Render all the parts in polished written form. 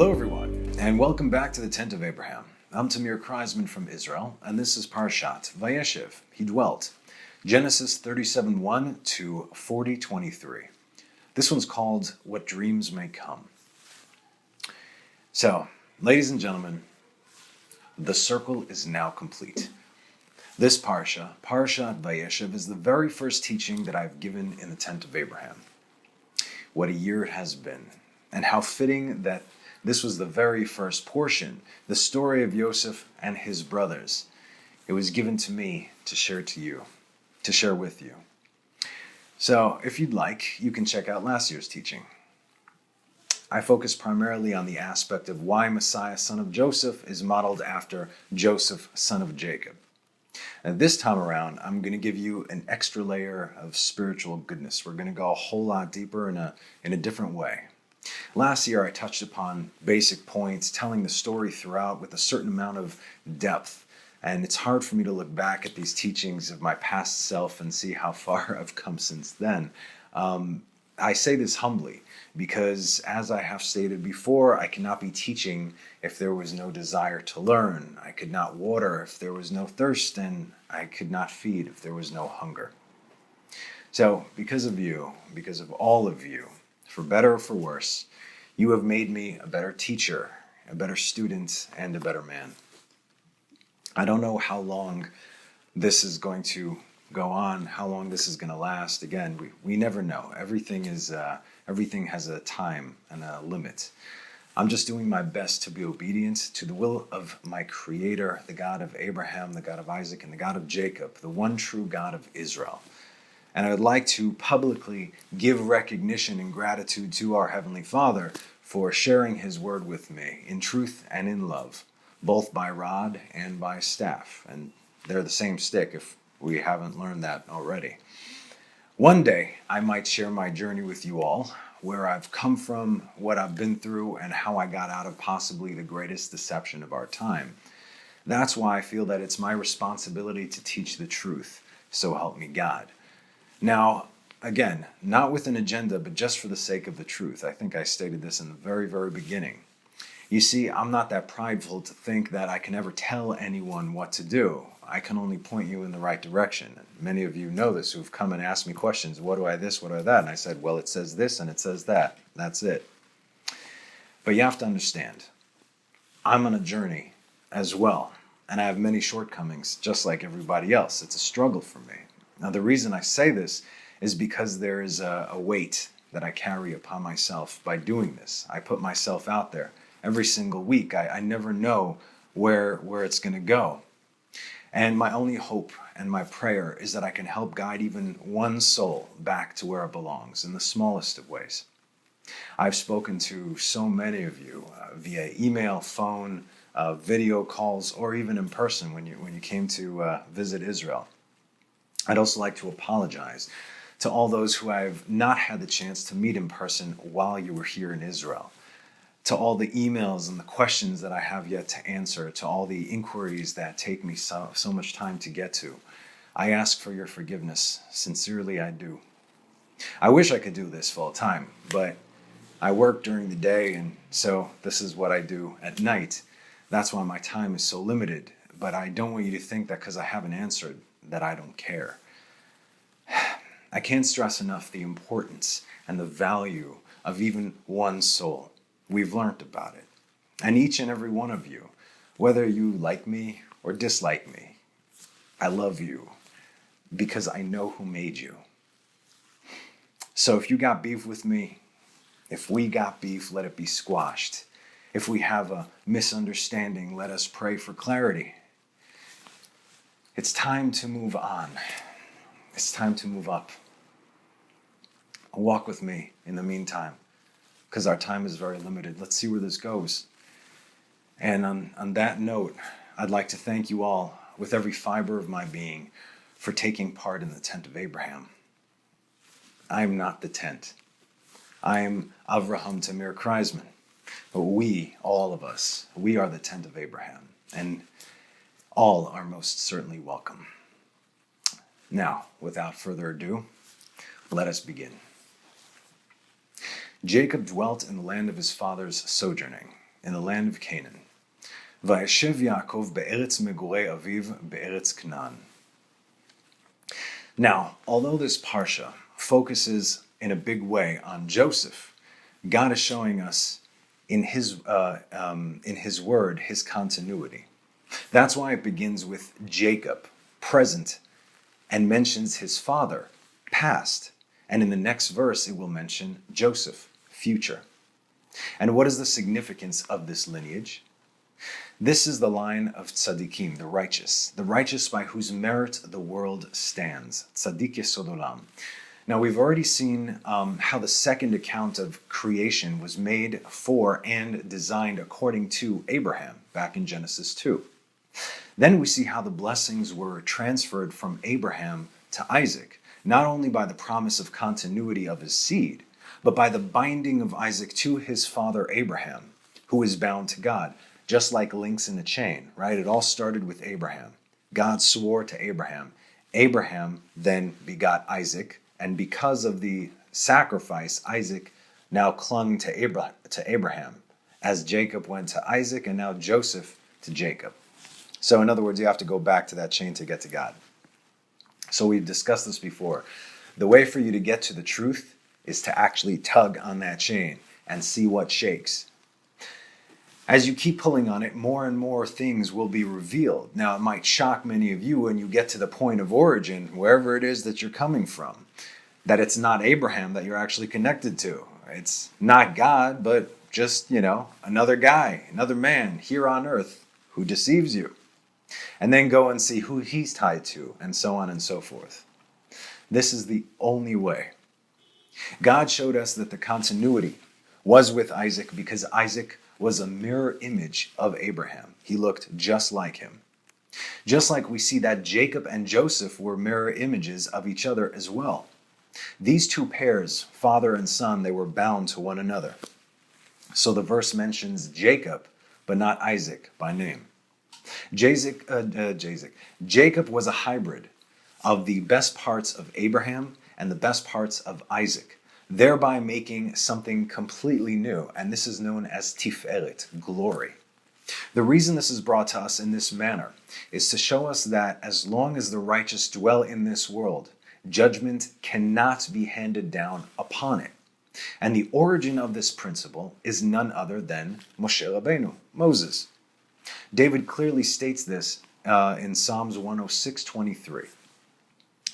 Hello everyone, and welcome back to the Tent of Abraham. I'm Tamir Kreisman from Israel, and this is Parashat Vayeshev, He dwelt, Genesis 37:1 to 40:23. This one's called What Dreams May Come. So, ladies and gentlemen, the circle is now complete. This Parashat Vayeshev, is the very first teaching that I've given in the Tent of Abraham. What a year it has been, and how fitting that this was the very first portion, the story of Yosef and his brothers. It was given to me to share with you. So, if you'd like, you can check out last year's teaching. I focus primarily on the aspect of why Messiah, son of Joseph, is modeled after Joseph, son of Jacob. And this time around, I'm going to give you an extra layer of spiritual goodness. We're going to go a whole lot deeper in a different way. Last year, I touched upon basic points, telling the story throughout with a certain amount of depth. And it's hard for me to look back at these teachings of my past self and see how far I've come since then. I say this humbly because, as I have stated before, I cannot be teaching if there was no desire to learn. I could not water if there was no thirst, and I could not feed if there was no hunger. So, because of you, because of all of you, for better or for worse, you have made me a better teacher, a better student, and a better man. I don't know how long this is going to go on, how long this is going to last. Again, we never know. Everything has a time and a limit. I'm just doing my best to be obedient to the will of my Creator, the God of Abraham, the God of Isaac, and the God of Jacob, the one true God of Israel. And I would like to publicly give recognition and gratitude to our Heavenly Father for sharing His word with me in truth and in love, both by rod and by staff. And they're the same stick if we haven't learned that already. One day, I might share my journey with you all, where I've come from, what I've been through, and how I got out of possibly the greatest deception of our time. That's why I feel that it's my responsibility to teach the truth, so help me God. Now, again, not with an agenda, but just for the sake of the truth. I think I stated this in the very, very beginning. You see, I'm not that prideful to think that I can ever tell anyone what to do. I can only point you in the right direction. And many of you know this who've come and asked me questions. What do I this? What do I that? And I said, well, it says this and it says that. That's it. But you have to understand, I'm on a journey as well. And I have many shortcomings, just like everybody else. It's a struggle for me. Now, the reason I say this is because there is a weight that I carry upon myself by doing this. I put myself out there every single week. I never know where it's going to go. And my only hope and my prayer is that I can help guide even one soul back to where it belongs in the smallest of ways. I've spoken to so many of you via email, phone, video calls, or even in person when you came to visit Israel. I'd also like to apologize to all those who I've not had the chance to meet in person while you were here in Israel, to all the emails and the questions that I have yet to answer, to all the inquiries that take me so much time to get to. I ask for your forgiveness. Sincerely, I do. I wish I could do this full time, but I work during the day, and so this is what I do at night. That's why my time is so limited, but I don't want you to think that because I haven't answered that I don't care. I can't stress enough the importance and the value of even one soul. We've learned about it. And each and every one of you, whether you like me or dislike me, I love you because I know who made you. So if you got beef with me, if we got beef, let it be squashed. If we have a misunderstanding, let us pray for clarity. It's time to move on. It's time to move up. Walk with me in the meantime, because our time is very limited. Let's see where this goes. And on that note, I'd like to thank you all with every fiber of my being for taking part in the Tent of Abraham. I am not the tent. I am Avraham Tamir Kreisman. But we, all of us, we are the Tent of Abraham. And all are most certainly welcome. Now, without further ado, let us begin. Jacob dwelt in the land of his fathers sojourning. in the land of Canaan. Vayeshev Yaakov be'eretz megurei aviv be'eretz Canaan. Now, although this parsha focuses in a big way on Joseph, God is showing us in his word his continuity. That's why it begins with Jacob, present, and mentions his father, past. And in the next verse, it will mention Joseph, future. And what is the significance of this lineage? This is the line of tzaddikim, the righteous by whose merit the world stands. Tzaddik yesod olam. Now, we've already seen how the second account of creation was made for and designed according to Abraham, back in Genesis 2. Then we see how the blessings were transferred from Abraham to Isaac, not only by the promise of continuity of his seed, but by the binding of Isaac to his father Abraham, who is bound to God, just like links in a chain, right? It all started with Abraham. God swore to Abraham. Abraham then begot Isaac, and because of the sacrifice, Isaac now clung to Abraham, as Jacob went to Isaac, and now Joseph to Jacob. So in other words, you have to go back to that chain to get to God. So we've discussed this before. The way for you to get to the truth is to actually tug on that chain and see what shakes. As you keep pulling on it, more and more things will be revealed. Now, it might shock many of you when you get to the point of origin, wherever it is that you're coming from, that it's not Abraham that you're actually connected to. It's not God, but just, another guy, another man here on earth who deceives you. And then go and see who he's tied to, and so on and so forth. This is the only way. God showed us that the continuity was with Isaac because Isaac was a mirror image of Abraham. He looked just like him. Just like we see that Jacob and Joseph were mirror images of each other as well. These two pairs, father and son, they were bound to one another. So the verse mentions Jacob, but not Isaac by name. Jacob was a hybrid of the best parts of Abraham and the best parts of Isaac, thereby making something completely new, and this is known as tiferet, glory. The reason this is brought to us in this manner is to show us that as long as the righteous dwell in this world, judgment cannot be handed down upon it. And the origin of this principle is none other than Moshe Rabbeinu, Moses. David clearly states this in Psalms 106:23.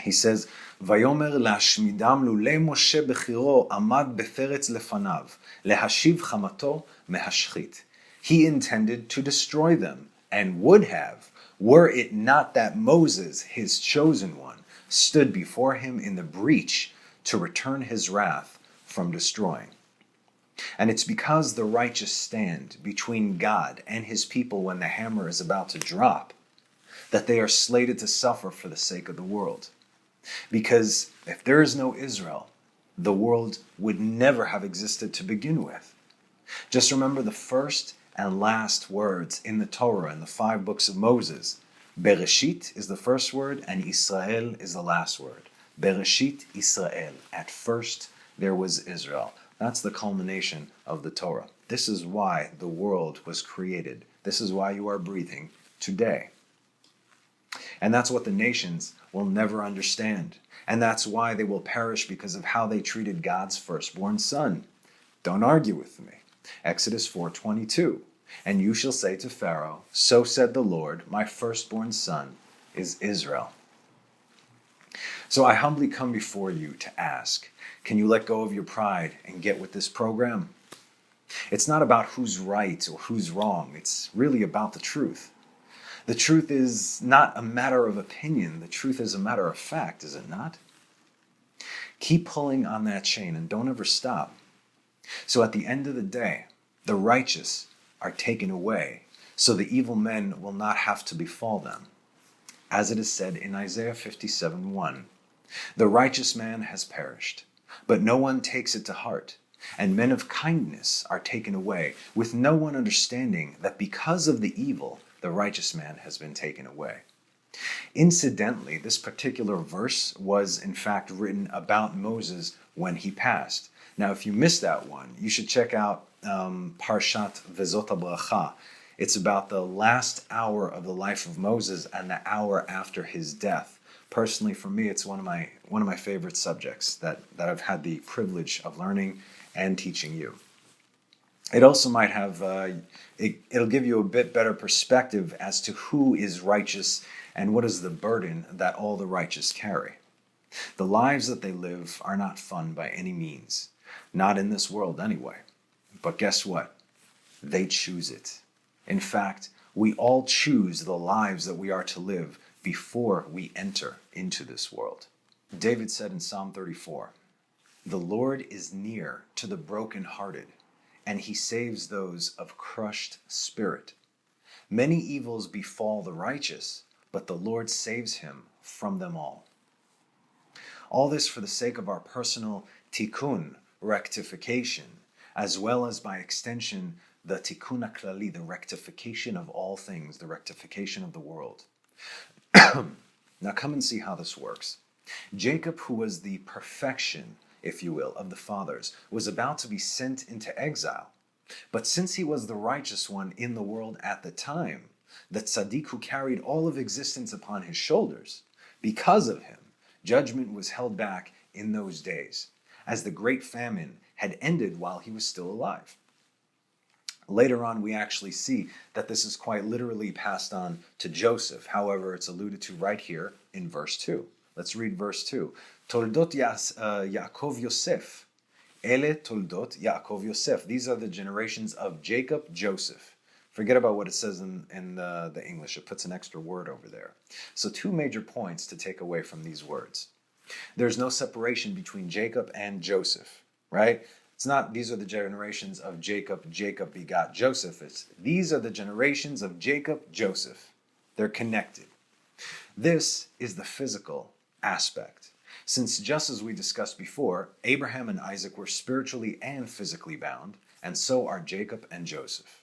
He says, "Vayomer lashmidam lule Moshe bechiro amad beferetz lefanav lehashiv chamato mehashchit." He intended to destroy them, and would have, were it not that Moses, his chosen one, stood before him in the breach to return his wrath from destroying. And it's because the righteous stand between God and his people when the hammer is about to drop that they are slated to suffer for the sake of the world. Because if there is no Israel, the world would never have existed to begin with. Just remember the first and last words in the Torah in the 5 books of Moses. Bereshit is the first word and Israel is the last word. Bereshit Israel. At first there was Israel. That's the culmination of the Torah. This is why the world was created. This is why you are breathing today. And that's what the nations will never understand. And that's why they will perish because of how they treated God's firstborn son. Don't argue with me. Exodus 4:22. And you shall say to Pharaoh, so said the Lord, my firstborn son is Israel. So I humbly come before you to ask, can you let go of your pride and get with this program? It's not about who's right or who's wrong. It's really about the truth. The truth is not a matter of opinion. The truth is a matter of fact, is it not? Keep pulling on that chain and don't ever stop. So at the end of the day, the righteous are taken away, so the evil men will not have to befall them. As it is said in Isaiah 57:1, the righteous man has perished, but no one takes it to heart, and men of kindness are taken away, with no one understanding that because of the evil, the righteous man has been taken away. Incidentally, this particular verse was in fact written about Moses when he passed. Now, if you missed that one, you should check out Parashat Vayeshev. It's about the last hour of the life of Moses and the hour after his death. Personally, for me, it's one of my favorite subjects that I've had the privilege of learning and teaching you. It also might have, it'll give you a bit better perspective as to who is righteous and what is the burden that all the righteous carry. The lives that they live are not fun by any means. Not in this world anyway. But guess what? They choose it. In fact, we all choose the lives that we are to live before we enter into this world. David said in Psalm 34, "The Lord is near to the brokenhearted, and he saves those of crushed spirit. Many evils befall the righteous, but the Lord saves him from them all." All this for the sake of our personal tikkun, rectification, as well as by extension, the tikkun haklali, the rectification of all things, the rectification of the world. Now come and see how this works. Jacob, who was the perfection, if you will, of the fathers, was about to be sent into exile. But since he was the righteous one in the world at the time, the tzaddik who carried all of existence upon his shoulders, because of him, judgment was held back in those days, as the great famine had ended while he was still alive. Later on, we actually see that this is quite literally passed on to Joseph. However, it's alluded to right here in verse 2. Let's read verse 2. Toldot Yaakov Yosef. Ele Toldot Yaakov Yosef. These are the generations of Jacob, Joseph. Forget about what it says in the English. It puts an extra word over there. So two major points to take away from these words. There's no separation between Jacob and Joseph, right? It's not, these are the generations of Jacob, Jacob begot Joseph. It's, these are the generations of Jacob, Joseph. They're connected. This is the physical aspect. Since just as we discussed before, Abraham and Isaac were spiritually and physically bound, and so are Jacob and Joseph.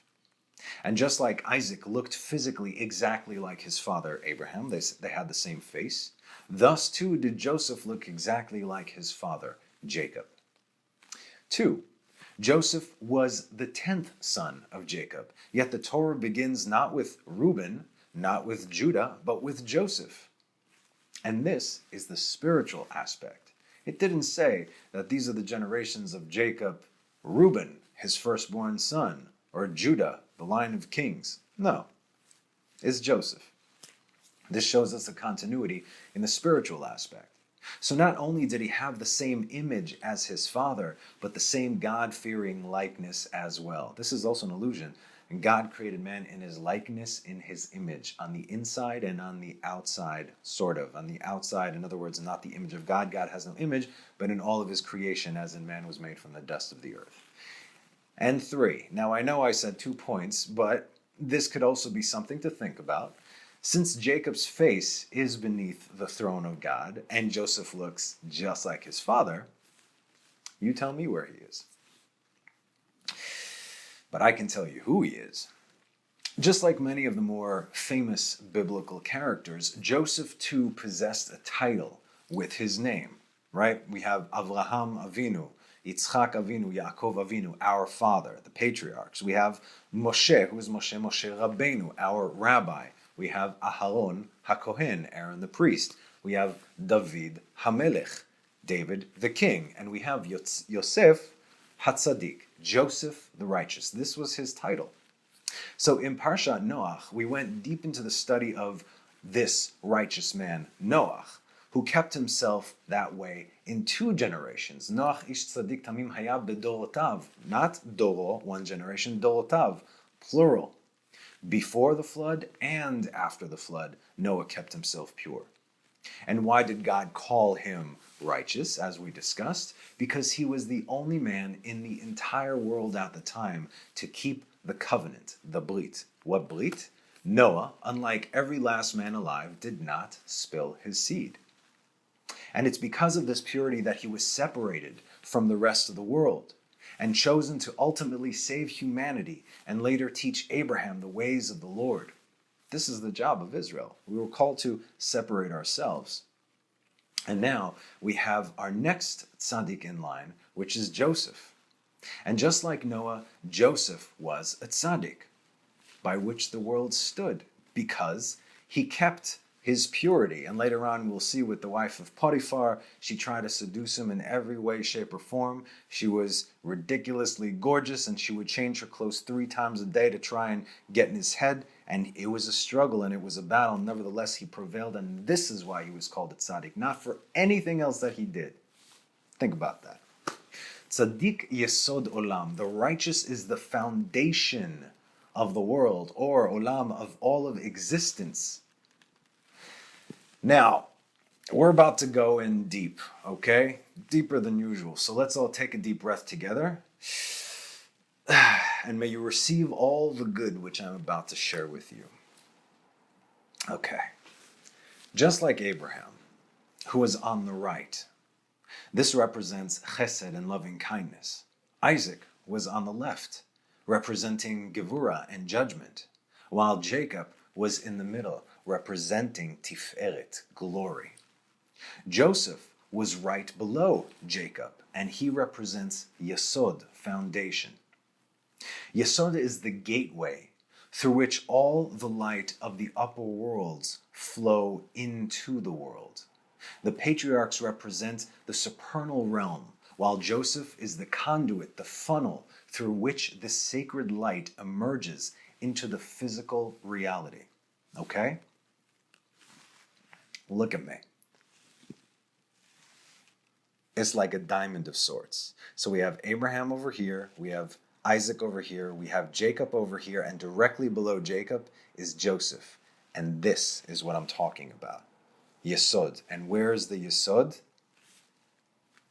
And just like Isaac looked physically exactly like his father Abraham, they had the same face, thus too did Joseph look exactly like his father Jacob. 2. Joseph was the 10th son of Jacob, yet the Torah begins not with Reuben, not with Judah, but with Joseph. And this is the spiritual aspect. It didn't say that these are the generations of Jacob, Reuben, his firstborn son, or Judah, the line of kings. No, it's Joseph. This shows us a continuity in the spiritual aspect. So not only did he have the same image as his father, but the same God-fearing likeness as well. This is also an illusion. And God created man in his likeness, in his image, on the inside and on the outside, sort of. On the outside, in other words, not the image of God. God has no image, but in all of his creation, as in man was made from the dust of the earth. And 3. Now I know I said 2 points, but this could also be something to think about. Since Jacob's face is beneath the throne of God, and Joseph looks just like his father, you tell me where he is. But I can tell you who he is. Just like many of the more famous biblical characters, Joseph too possessed a title with his name, right? We have Avraham Avinu, Yitzchak Avinu, Yaakov Avinu, our father, the patriarchs. We have Moshe, who is Moshe Rabbeinu, our rabbi. We have Aharon HaKohen, Aaron the priest. We have David HaMelech, David the king. And we have Yosef HaTzadik, Joseph the righteous. This was his title. So in Parashat Noach, we went deep into the study of this righteous man, Noach, who kept himself that way in 2 generations. Noach ish tzadik tamim haya bedorotav, not doro, 1 generation, dorotav, plural. Before the flood and after the flood, Noah kept himself pure. And why did God call him righteous, as we discussed? Because he was the only man in the entire world at the time to keep the covenant, the brit. What brit? Noah, unlike every last man alive, did not spill his seed. And it's because of this purity that he was separated from the rest of the world and chosen to ultimately save humanity and later teach Abraham the ways of the Lord. This is the job of Israel. We were called to separate ourselves. And now we have our next tzaddik in line, which is Joseph. And just like Noah, Joseph was a tzaddik, by which the world stood, because he kept his purity. And later on, we'll see with the wife of Potiphar, she tried to seduce him in every way, shape, or form. She was ridiculously gorgeous, and she would change her clothes 3 times a day to try and get in his head. And it was a struggle, and it was a battle. Nevertheless, he prevailed, and this is why he was called a tzaddik, not for anything else that he did. Think about that. Tzaddik yesod olam. The righteous is the foundation of the world, or olam, of all of existence. Now, we're about to go in deep, okay? Deeper than usual. So let's all take a deep breath together. And may you receive all the good which I'm about to share with you. Okay. Just like Abraham, who was on the right, this represents chesed and loving kindness. Isaac was on the left, representing gevura and judgment, while Jacob was in the middle, representing tiferet, glory. Joseph was right below Jacob, and he represents yesod, foundation. Yesod is the gateway through which all the light of the upper worlds flow into the world. The patriarchs represent the supernal realm, while Joseph is the conduit, the funnel through which the sacred light emerges into the physical reality. Okay? Look at me. It's like a diamond of sorts. So we have Abraham over here, we have Isaac over here, we have Jacob over here, and directly below Jacob is Joseph. And this is what I'm talking about. Yesod. And where is the Yesod?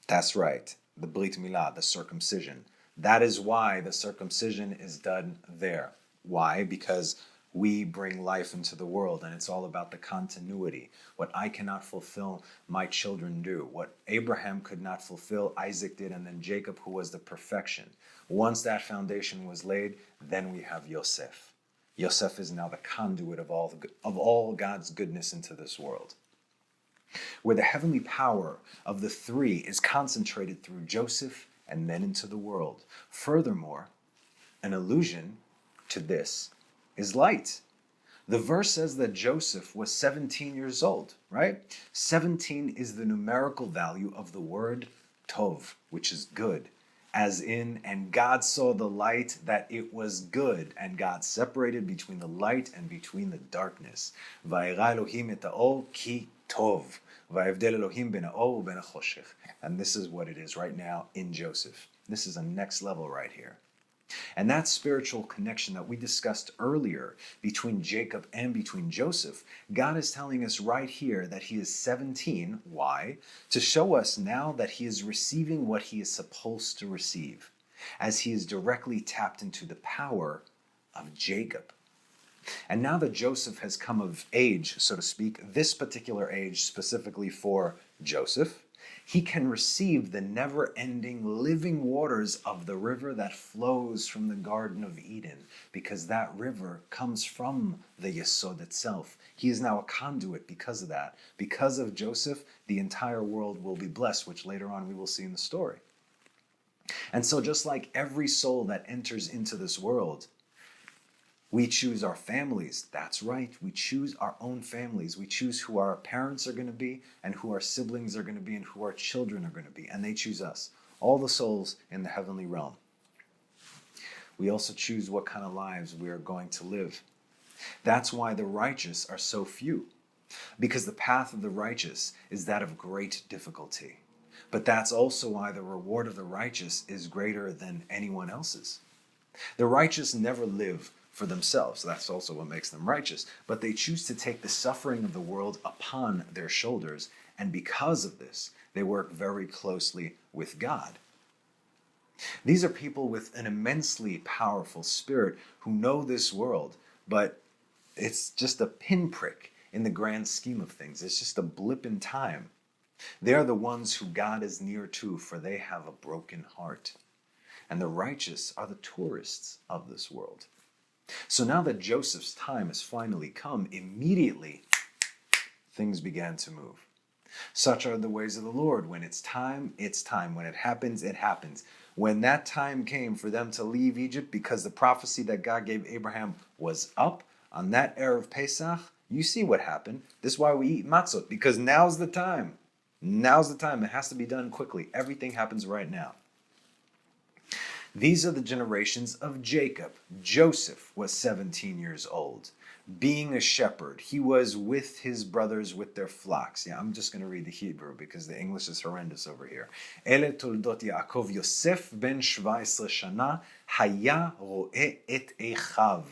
That's right, the Brit Milah, the circumcision. That is why the circumcision is done there. Why? Because we bring life into the world, and it's all about the continuity. What I cannot fulfill, my children do. What Abraham could not fulfill, Isaac did, and then Jacob, who was the perfection. Once that foundation was laid, then we have Yosef. Yosef is now the conduit of all God's goodness into this world, where the heavenly power of the three is concentrated through Joseph and then into the world. Furthermore, an allusion to this is light. The verse says that Joseph was 17 years old, right? 17 is the numerical value of the word tov, which is good. As in, and God saw the light that it was good, and God separated between the light and between the darkness. Vayera Elohim et ha'or ki tov. Vayavdel Elohim ben ha'or uben ha'choshech. And this is what it is right now in Joseph. This is a next level right here. And that spiritual connection that we discussed earlier between Jacob and between Joseph, God is telling us right here that he is 17. Why? To show us now that he is receiving what he is supposed to receive, as he is directly tapped into the power of Jacob. And now that Joseph has come of age, so to speak, this particular age specifically for Joseph, he can receive the never-ending living waters of the river that flows from the Garden of Eden, because that river comes from the Yesod itself. He is now a conduit because of that. Because of Joseph, the entire world will be blessed, which later on we will see in the story. And so just like every soul that enters into this world, we choose our families. That's right. We choose our own families. We choose who our parents are going to be and who our siblings are going to be and who our children are going to be. And they choose us. All the souls in the heavenly realm. We also choose what kind of lives we are going to live. That's why the righteous are so few. Because the path of the righteous is that of great difficulty. But that's also why the reward of the righteous is greater than anyone else's. The righteous never live for themselves. That's also what makes them righteous. But they choose to take the suffering of the world upon their shoulders, and because of this, they work very closely with God. These are people with an immensely powerful spirit who know this world, but it's just a pinprick in the grand scheme of things. It's just a blip in time. They are the ones who God is near to, for they have a broken heart. And the righteous are the tourists of this world. So now that Joseph's time has finally come, immediately things began to move. Such are the ways of the Lord. When it's time, it's time. When it happens, it happens. When that time came for them to leave Egypt, because the prophecy that God gave Abraham was up on that Erev Pesach, you see what happened. This is why we eat matzot, because now's the time. Now's the time. It has to be done quickly. Everything happens right now. These are the generations of Jacob. Joseph was 17 years old. Being a shepherd, he was with his brothers with their flocks. Yeah, I'm just going to read the Hebrew because the English is horrendous over here. Ele toldot Yaakov Yosef ben 17 shana haya ro'e et echav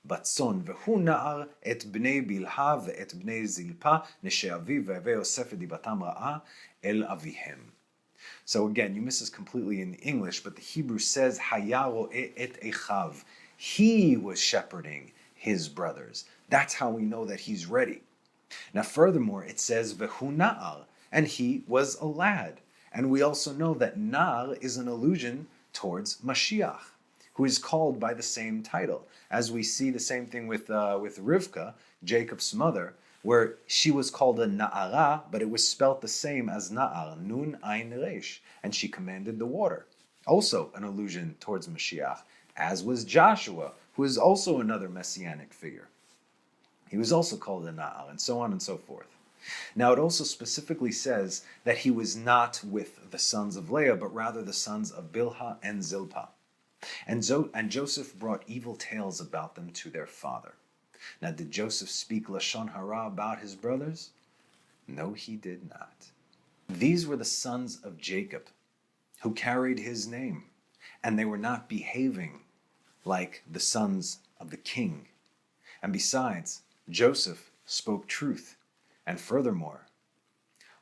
בצאן, והוא נער את בני בלהה ואת בני זלפה, נשי אביו, והבא יוסף את דיבתם רעה אל אביהם. So again, you miss this completely in English, but the Hebrew says, Haya ro'e et echav. He was shepherding his brothers. That's how we know that he's ready. Now furthermore, it says, Vehu na'ar, and he was a lad. And we also know that Nar is an allusion towards Mashiach, who is called by the same title. As we see the same thing with Rivka, Jacob's mother, where she was called a Na'ara, but it was spelt the same as Na'ar, Nun Ein Resh, and she commanded the water. Also an allusion towards Mashiach, as was Joshua, who is also another messianic figure. He was also called a Na'ar, and so on and so forth. Now it also specifically says that he was not with the sons of Leah, but rather the sons of Bilhah and Zilpah. And Joseph brought evil tales about them to their father. Now, did Joseph speak Lashon Hara about his brothers? No, he did not. These were the sons of Jacob, who carried his name, and they were not behaving like the sons of the king. And besides, Joseph spoke truth. And furthermore,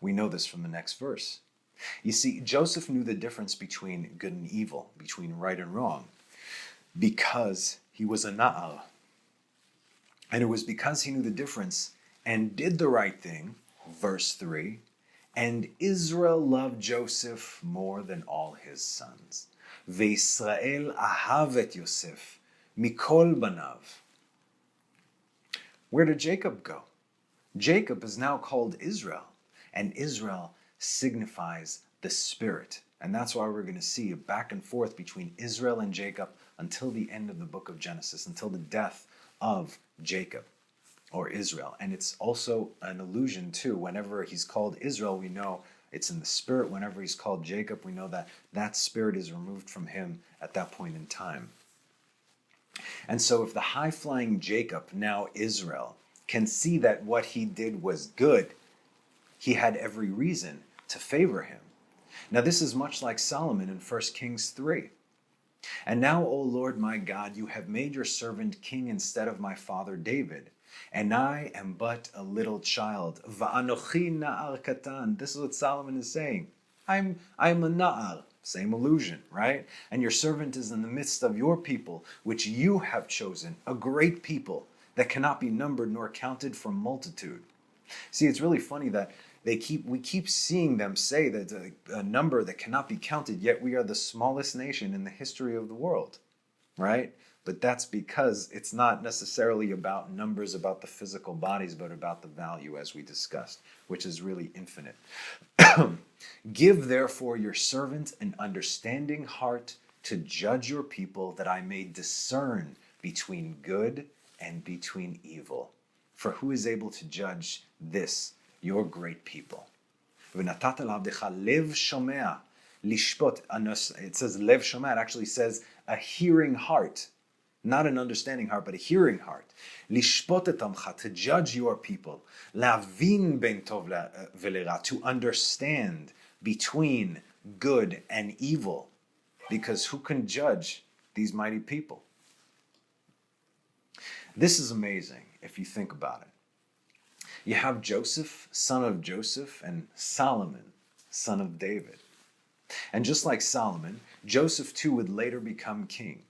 we know this from the next verse. You see, Joseph knew the difference between good and evil, between right and wrong, because he was a Na'al. And it was because he knew the difference and did the right thing, verse 3, and Israel loved Joseph more than all his sons. Ve'Yisrael ahav et Yosef mikol banav. Where did Jacob go? Jacob is now called Israel, and Israel signifies the spirit. And that's why we're going to see a back and forth between Israel and Jacob until the end of the book of Genesis, until the death of Jacob or Israel. And it's also an allusion to whenever he's called Israel, we know it's in the spirit. Whenever he's called Jacob, we know that that spirit is removed from him at that point in time. And so if the high-flying Jacob, now Israel, can see that what he did was good, he had every reason to favor him. Now this is much like Solomon in 1 Kings 3. And now, O Lord my God, you have made your servant king instead of my father David, and I am but a little child. Va'anochi na'ar katan. This is what Solomon is saying. I'm a na'ar. Same allusion, right? And your servant is in the midst of your people, which you have chosen, a great people that cannot be numbered nor counted for multitude. See, it's really funny that we keep seeing them say that a number that cannot be counted, yet we are the smallest nation in the history of the world, right? But that's because it's not necessarily about numbers, about the physical bodies, but about the value, as we discussed, which is really infinite. Give therefore your servant an understanding heart to judge your people, that I may discern between good and between evil. For who is able to judge this, your great people? It says lev shomea. It actually says a hearing heart. Not an understanding heart, but a hearing heart. Lishpot et amcha, to judge your people. Lavin ben tov velera, to understand between good and evil. Because who can judge these mighty people? This is amazing if you think about it. You have Joseph, son of Joseph, and Solomon, son of David. And just like Solomon, Joseph too would later become king.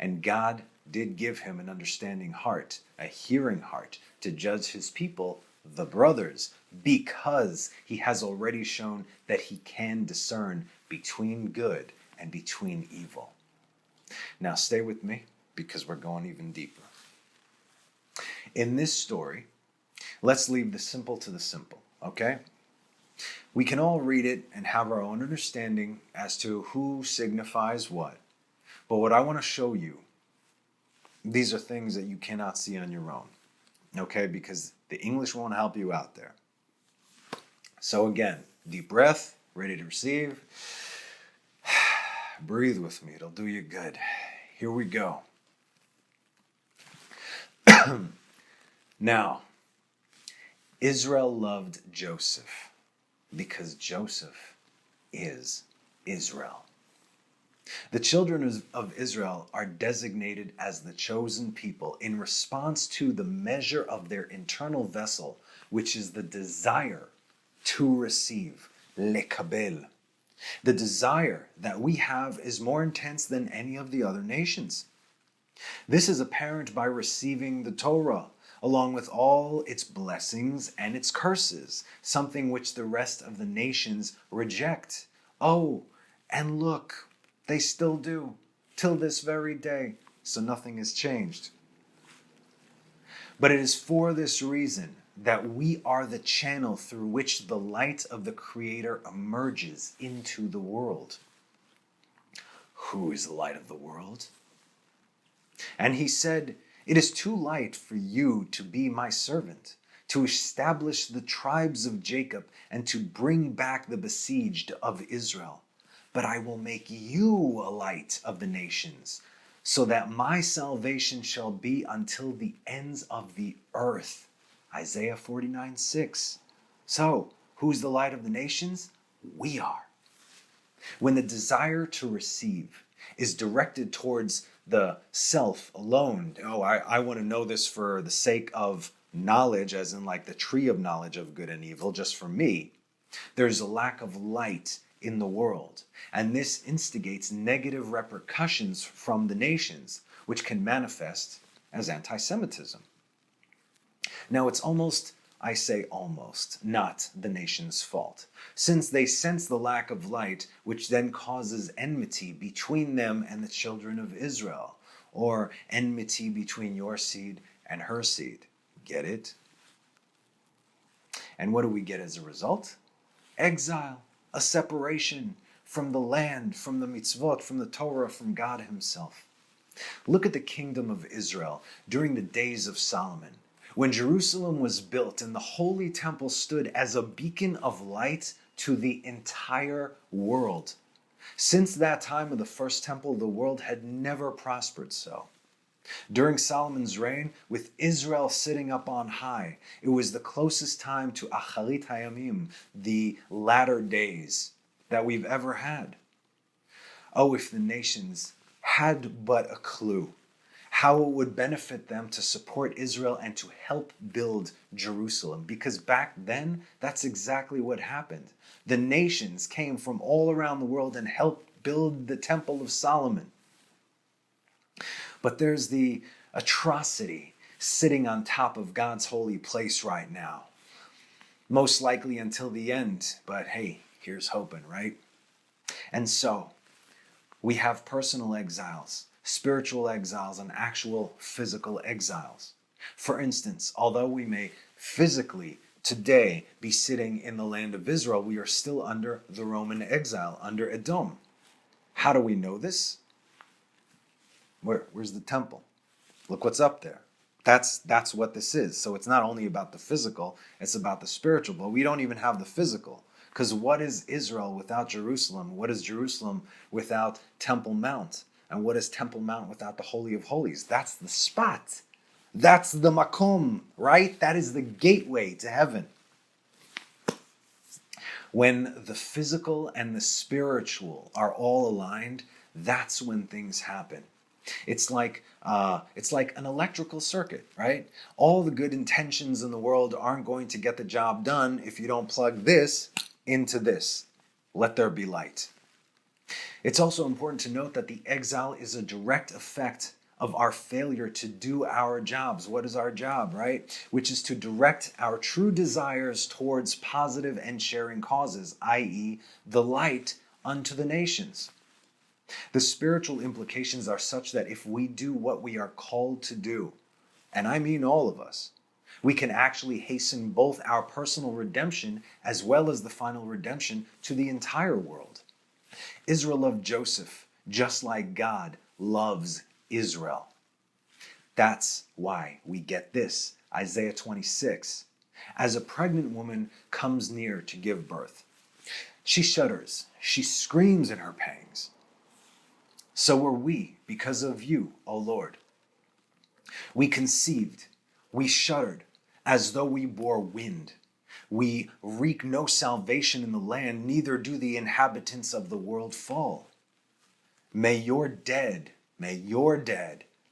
And God did give him an understanding heart, a hearing heart, to judge his people, the brothers, because he has already shown that he can discern between good and between evil. Now stay with me, because we're going even deeper. In this story, let's leave the simple to the simple, okay? We can all read it and have our own understanding as to who signifies what. But what I want to show you, these are things that you cannot see on your own, okay? Because the English won't help you out there. So again, deep breath, ready to receive. Breathe with me, it'll do you good. Here we go. Now, Israel loved Joseph because Joseph is Israel. The children of Israel are designated as the chosen people in response to the measure of their internal vessel, which is the desire to receive, lekabel. The desire that we have is more intense than any of the other nations. This is apparent by receiving the Torah, along with all its blessings and its curses, something which the rest of the nations reject. Oh, and look, they still do, till this very day, so nothing has changed. But it is for this reason that we are the channel through which the light of the Creator emerges into the world. Who is the light of the world? And he said, "It is too light for you to be my servant, to establish the tribes of Jacob and to bring back the besieged of Israel. But I will make you a light of the nations, so that my salvation shall be until the ends of the earth." Isaiah 49:6. So, who's the light of the nations? We are. When the desire to receive is directed towards the self alone, I want to know this for the sake of knowledge, as in like the tree of knowledge of good and evil, just for me, there's a lack of light in the world. And this instigates negative repercussions from the nations, which can manifest as anti-Semitism. Now, it's almost, I say almost, not the nation's fault, since they sense the lack of light, which then causes enmity between them and the children of Israel, or enmity between your seed and her seed. Get it? And what do we get as a result? Exile, a separation from the land, from the mitzvot, from the Torah, from God himself. Look at the kingdom of Israel during the days of Solomon, when Jerusalem was built and the holy temple stood as a beacon of light to the entire world. Since that time of the first temple, the world had never prospered so. During Solomon's reign, with Israel sitting up on high, it was the closest time to Acharit Hayamim, the latter days, that we've ever had. Oh, if the nations had but a clue how it would benefit them to support Israel and to help build Jerusalem. Because back then, that's exactly what happened. The nations came from all around the world and helped build the Temple of Solomon. But there's the atrocity sitting on top of God's holy place right now. Most likely until the end, but hey, here's hoping, right? And so, we have personal exiles, spiritual exiles, and actual physical exiles. For instance, although we may physically today be sitting in the land of Israel, we are still under the Roman exile, under Edom. How do we know this? Where's the temple? Look what's up there. That's what this is. So it's not only about the physical, it's about the spiritual, but we don't even have the physical. Because what is Israel without Jerusalem? What is Jerusalem without Temple Mount? And what is Temple Mount without the Holy of Holies? That's the spot. That's the makom, right? That is the gateway to heaven. When the physical and the spiritual are all aligned, that's when things happen. It's like an electrical circuit, right? All the good intentions in the world aren't going to get the job done if you don't plug this into this. Let there be light. It's also important to note that the exile is a direct effect of our failure to do our jobs. What is our job, right? Which is to direct our true desires towards positive and sharing causes, i.e., the light unto the nations. The spiritual implications are such that if we do what we are called to do, and I mean all of us, We can actually hasten both our personal redemption as well as the final redemption to the entire world. Israel loved Joseph just like God loves Israel. That's why we get this, Isaiah 26. As a pregnant woman comes near to give birth, she shudders, she screams in her pangs. So are we because of you, O Lord. We conceived, we shuddered, as though we bore wind. We wreak no salvation in the land, neither do the inhabitants of the world fall. May your dead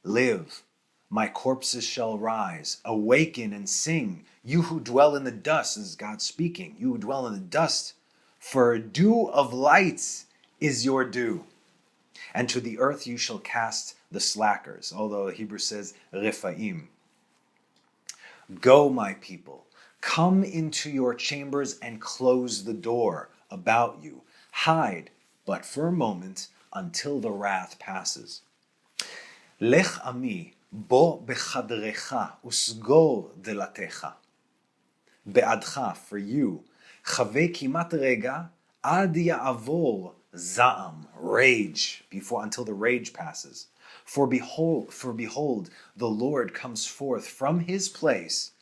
live. My corpses shall rise. Awaken and sing. You who dwell in the dust, this is God speaking. You who dwell in the dust, for a dew of lights is your dew. And to the earth you shall cast the slackers, although the Hebrew says rephaim. Go, my people, come into your chambers and close the door about you. Hide, but for a moment, until the wrath passes. Lech ami, bo bechadrecha, usgor delatecha. Be'adcha, for you, chave kimat rega, ad ya'avor za'am, rage, until the rage passes. For behold, the Lord comes forth from his place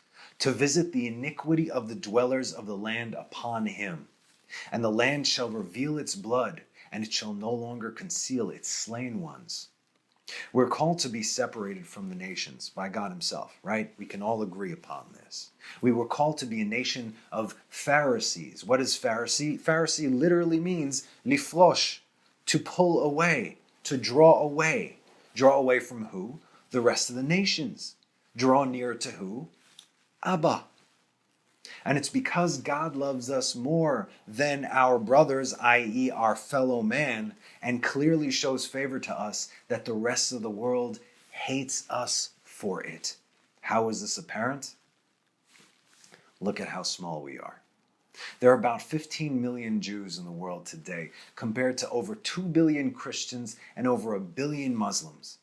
to visit the iniquity of the dwellers of the land upon him. And the land shall reveal its blood, and it shall no longer conceal its slain ones. We're called to be separated from the nations by God himself, right? We can all agree upon this. We were called to be a nation of Pharisees. What is Pharisee? Pharisee literally means lifrosh, to pull away, to draw away. Draw away from who? The rest of the nations. Draw near to who? Abba. And it's because God loves us more than our brothers, i.e. our fellow man, and clearly shows favor to us that the rest of the world hates us for it. How is this apparent? Look at how small we are. There are about 15 million Jews in the world today, compared to over 2 billion Christians and over 1 billion Muslims.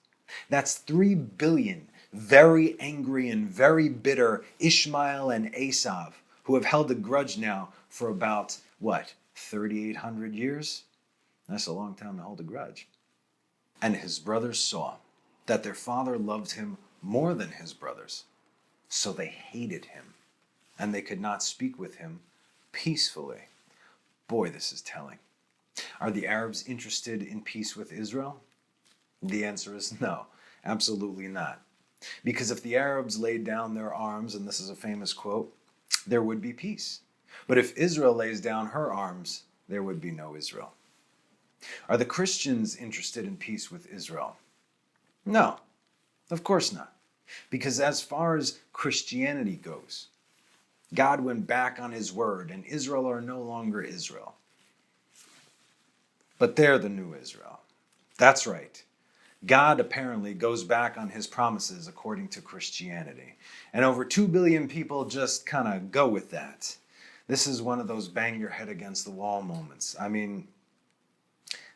That's 3 billion very angry and very bitter Ishmael and Esav, who have held a grudge now for about, 3,800 years? That's a long time to hold a grudge. And his brothers saw that their father loved him more than his brothers, so they hated him, and they could not speak with him peacefully. Boy, this is telling. Are the Arabs interested in peace with Israel? The answer is no, absolutely not. Because if the Arabs laid down their arms, and this is a famous quote, there would be peace. But if Israel lays down her arms, there would be no Israel. Are the Christians interested in peace with Israel? No, of course not. Because as far as Christianity goes, God went back on his word, and Israel are no longer Israel. But they're the new Israel. That's right. God apparently goes back on his promises according to Christianity. And over 2 billion people just kind of go with that. This is one of those bang your head against the wall moments. I mean,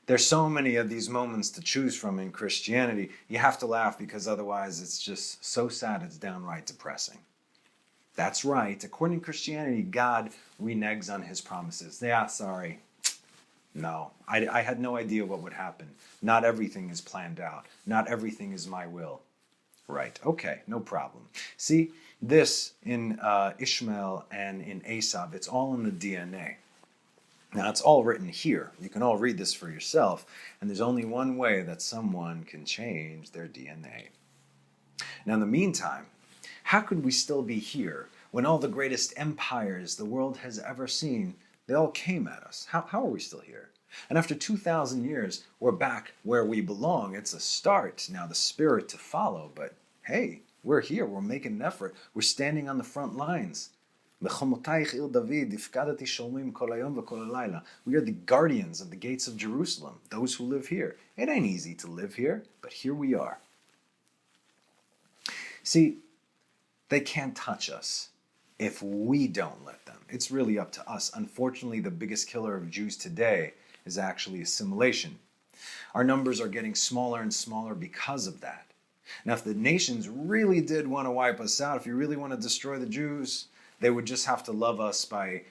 there's so many of these moments to choose from in Christianity. You have to laugh because otherwise it's just so sad it's downright depressing. That's right. According to Christianity, God reneges on his promises. Yeah, sorry. No, I had no idea what would happen. Not everything is planned out. Not everything is my will. Right, okay, no problem. See, this in Ishmael and in Esav, it's all in the DNA. Now, it's all written here. You can all read this for yourself, and there's only one way that someone can change their DNA. Now, in the meantime, how could we still be here when all the greatest empires the world has ever seen, they all came at us? How are we still here? And after 2,000 years, we're back where we belong. It's a start. Now, the spirit to follow, but hey, we're here. We're making an effort. We're standing on the front lines. We are the guardians of the gates of Jerusalem, those who live here. It ain't easy to live here, but here we are. See, they can't touch us if we don't let them. It's really up to us. Unfortunately, the biggest killer of Jews today is actually assimilation. Our numbers are getting smaller and smaller because of that. Now, if the nations really did want to wipe us out, if you really want to destroy the Jews, they would just have to love us by,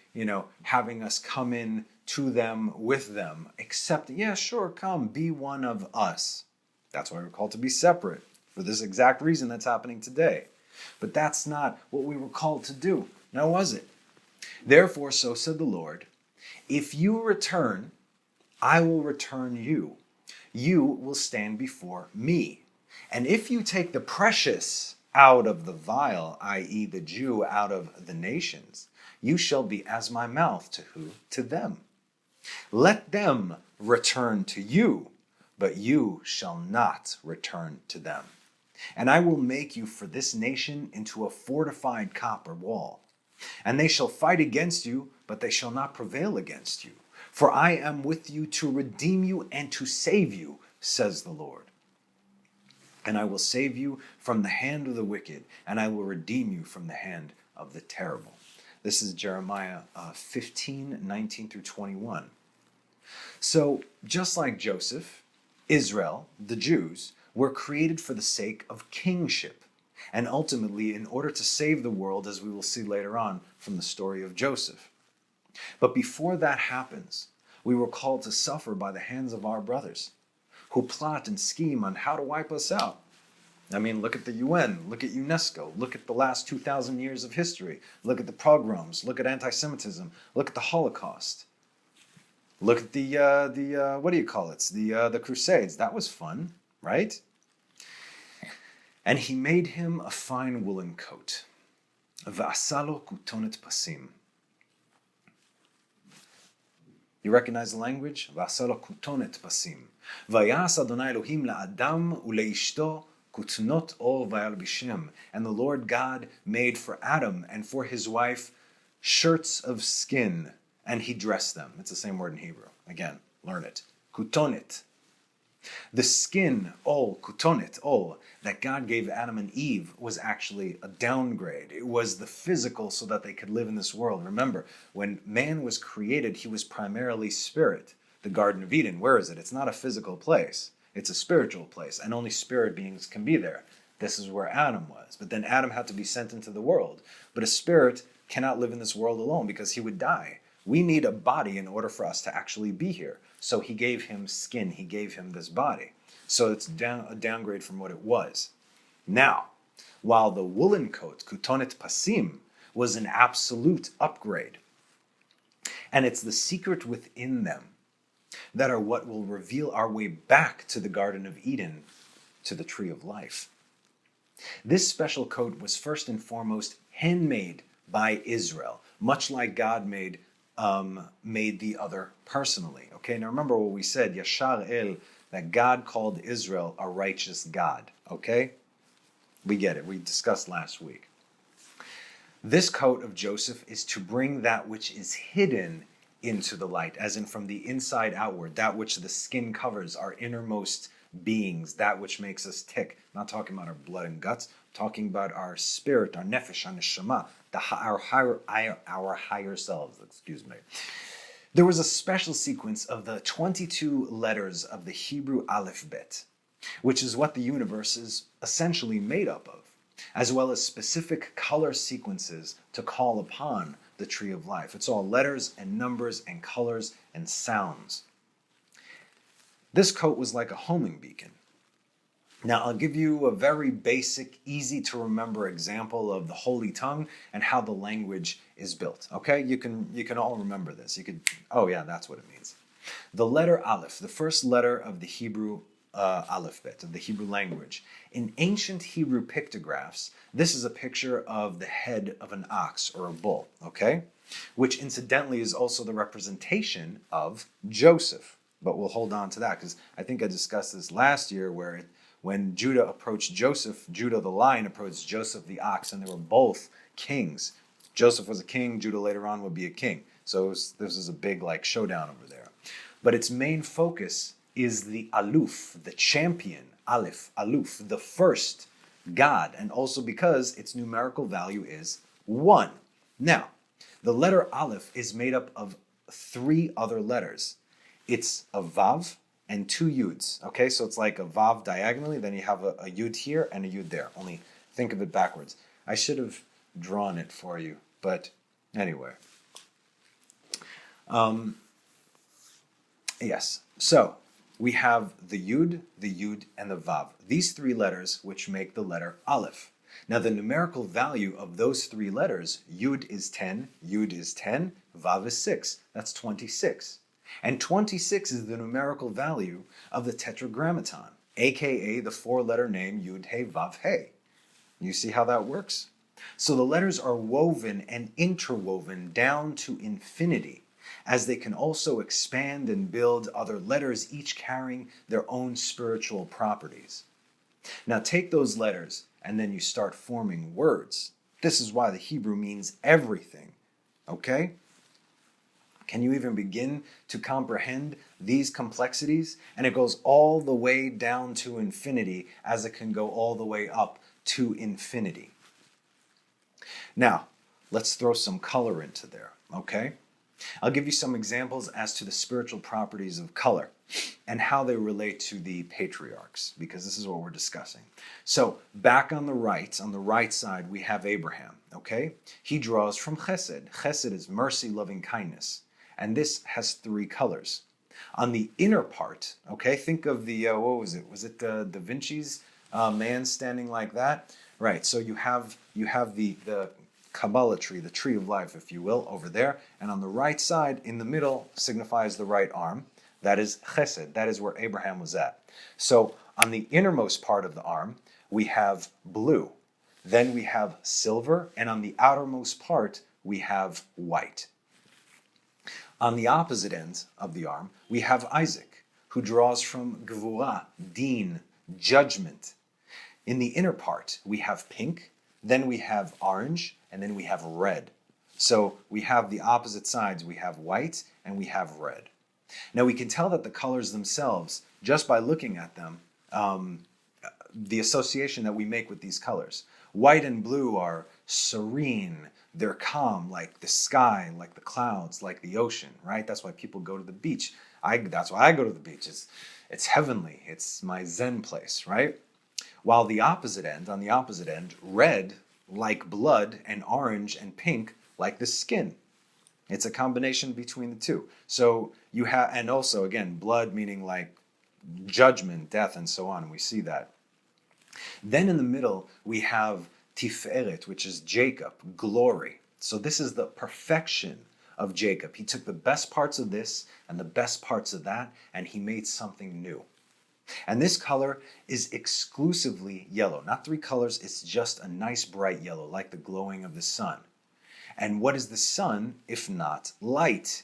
having us come in to them, with them, accept, yeah, sure, come, be one of us. That's why we're called to be separate, for this exact reason that's happening today. But that's not what we were called to do, now was it? Therefore, so said the Lord, if you return, I will return you. You will stand before me. And if you take the precious out of the vile, i.e. the Jew, out of the nations, you shall be as my mouth to who? To them. Let them return to you, but you shall not return to them. And I will make you for this nation into a fortified copper wall. And they shall fight against you, but they shall not prevail against you. For I am with you to redeem you and to save you, says the Lord. And I will save you from the hand of the wicked, and I will redeem you from the hand of the terrible. This is Jeremiah 15, 19 through 21. So, just like Joseph, Israel, the Jews, were created for the sake of kingship, and ultimately in order to save the world, as we will see later on from the story of Joseph. But before that happens, we were called to suffer by the hands of our brothers, who plot and scheme on how to wipe us out. I mean, look at the UN, look at UNESCO, look at the last 2,000 years of history, look at the pogroms, look at anti-Semitism, look at the Holocaust. Look at the what do you call it? The Crusades. That was fun, right? And he made him a fine woolen coat. V'asalo kutonet pasim. You recognize the language? V'asalo kutonet pasim. Vayas Adonai Elohim la'adam uleishto kutnot or vayalbishem. And the Lord God made for Adam and for his wife shirts of skin, and he dressed them. It's the same word in Hebrew. Again, learn it. Kutonet. The skin, kutonet, that God gave Adam and Eve was actually a downgrade. It was the physical so that they could live in this world. Remember, when man was created, he was primarily spirit. The Garden of Eden, where is it? It's not a physical place. It's a spiritual place, and only spirit beings can be there. This is where Adam was. But then Adam had to be sent into the world. But a spirit cannot live in this world alone because he would die. We need a body in order for us to actually be here. So he gave him skin. He gave him this body. So it's a downgrade from what it was. Now, while the woolen coat, kutonet pasim, was an absolute upgrade, and it's the secret within them that are what will reveal our way back to the Garden of Eden, to the tree of life. This special coat was first and foremost handmade by Israel, much like God made the other personally. Okay, now remember what we said, Yashar El, that God called Israel a righteous God. Okay? We get it. We discussed last week. This coat of Joseph is to bring that which is hidden into the light, as in from the inside outward, that which the skin covers, our innermost beings, that which makes us tick. I'm not talking about our blood and guts, I'm talking about our spirit, our nefesh, our neshama, our higher selves, excuse me. There was a special sequence of the 22 letters of the Hebrew alphabet, which is what the universe is essentially made up of, as well as specific color sequences to call upon the tree of life. It's all letters and numbers and colors and sounds. This coat was like a homing beacon. Now, I'll give you a very basic, easy to remember example of the Holy Tongue and how the language is built. Okay, you can all remember this. Oh yeah, that's what it means. The letter Aleph, the first letter of the Hebrew alphabet, of the Hebrew language. In ancient Hebrew pictographs, this is a picture of the head of an ox or a bull, okay? Which incidentally is also the representation of Joseph. But we'll hold on to that because I think I discussed this last year when Judah approached Joseph, Judah the lion approached Joseph the ox, and they were both kings. Joseph was a king, Judah later on would be a king. So this is a big showdown over there. But its main focus is the Aluf, the champion, Aleph, Aluf, the first God, and also because its numerical value is 1. Now, the letter Aleph is made up of 3 other letters. It's a Vav, and two yuds. Okay, so it's like a vav diagonally, then you have a yud here and a yud there. Only think of it backwards. I should have drawn it for you, but anyway. Yes, so we have the yud, and the vav. These three letters which make the letter aleph. Now the numerical value of those three letters, yud is 10, vav is 6. That's 26. And 26 is the numerical value of the tetragrammaton, aka the four-letter name yud he vav he. You see how that works? So the letters are woven and interwoven down to infinity, as they can also expand and build other letters, each carrying their own spiritual properties. Now take those letters and then you start forming words. This is why the Hebrew means everything. Okay? Can you even begin to comprehend these complexities? And it goes all the way down to infinity, as it can go all the way up to infinity. Now, let's throw some color into there, okay? I'll give you some examples as to the spiritual properties of color and how they relate to the patriarchs, because this is what we're discussing. So, back on the right side, we have Abraham, okay? He draws from chesed. Chesed is mercy, loving kindness. And this has three colors. On the inner part, okay, think of the, what was it? Was it Da Vinci's man standing like that? Right, so you have the Kabbalah tree, the tree of life, if you will, over there. And on the right side, in the middle, signifies the right arm. That is chesed. That is where Abraham was at. So on the innermost part of the arm, we have blue. Then we have silver. And on the outermost part, we have white. On the opposite end of the arm, we have Isaac, who draws from gvura, din, judgment. In the inner part, we have pink, then we have orange, and then we have red. So we have the opposite sides. We have white and we have red. Now we can tell that the colors themselves, just by looking at them, the association that we make with these colors. White and blue are serene, they're calm, like the sky, like the clouds, like the ocean, right? That's why people go to the beach. That's why I go to the beach. It's heavenly. It's my Zen place, right? While on the opposite end, red, like blood, and orange and pink, like the skin. It's a combination between the two. So you have, and also again, blood meaning like judgment, death, and so on. And we see that. Then in the middle, we have Tiferet, which is Jacob, glory. So this is the perfection of Jacob. He took the best parts of this and the best parts of that, and he made something new. And this color is exclusively yellow. Not three colors, it's just a nice bright yellow, like the glowing of the sun. And what is the sun if not light?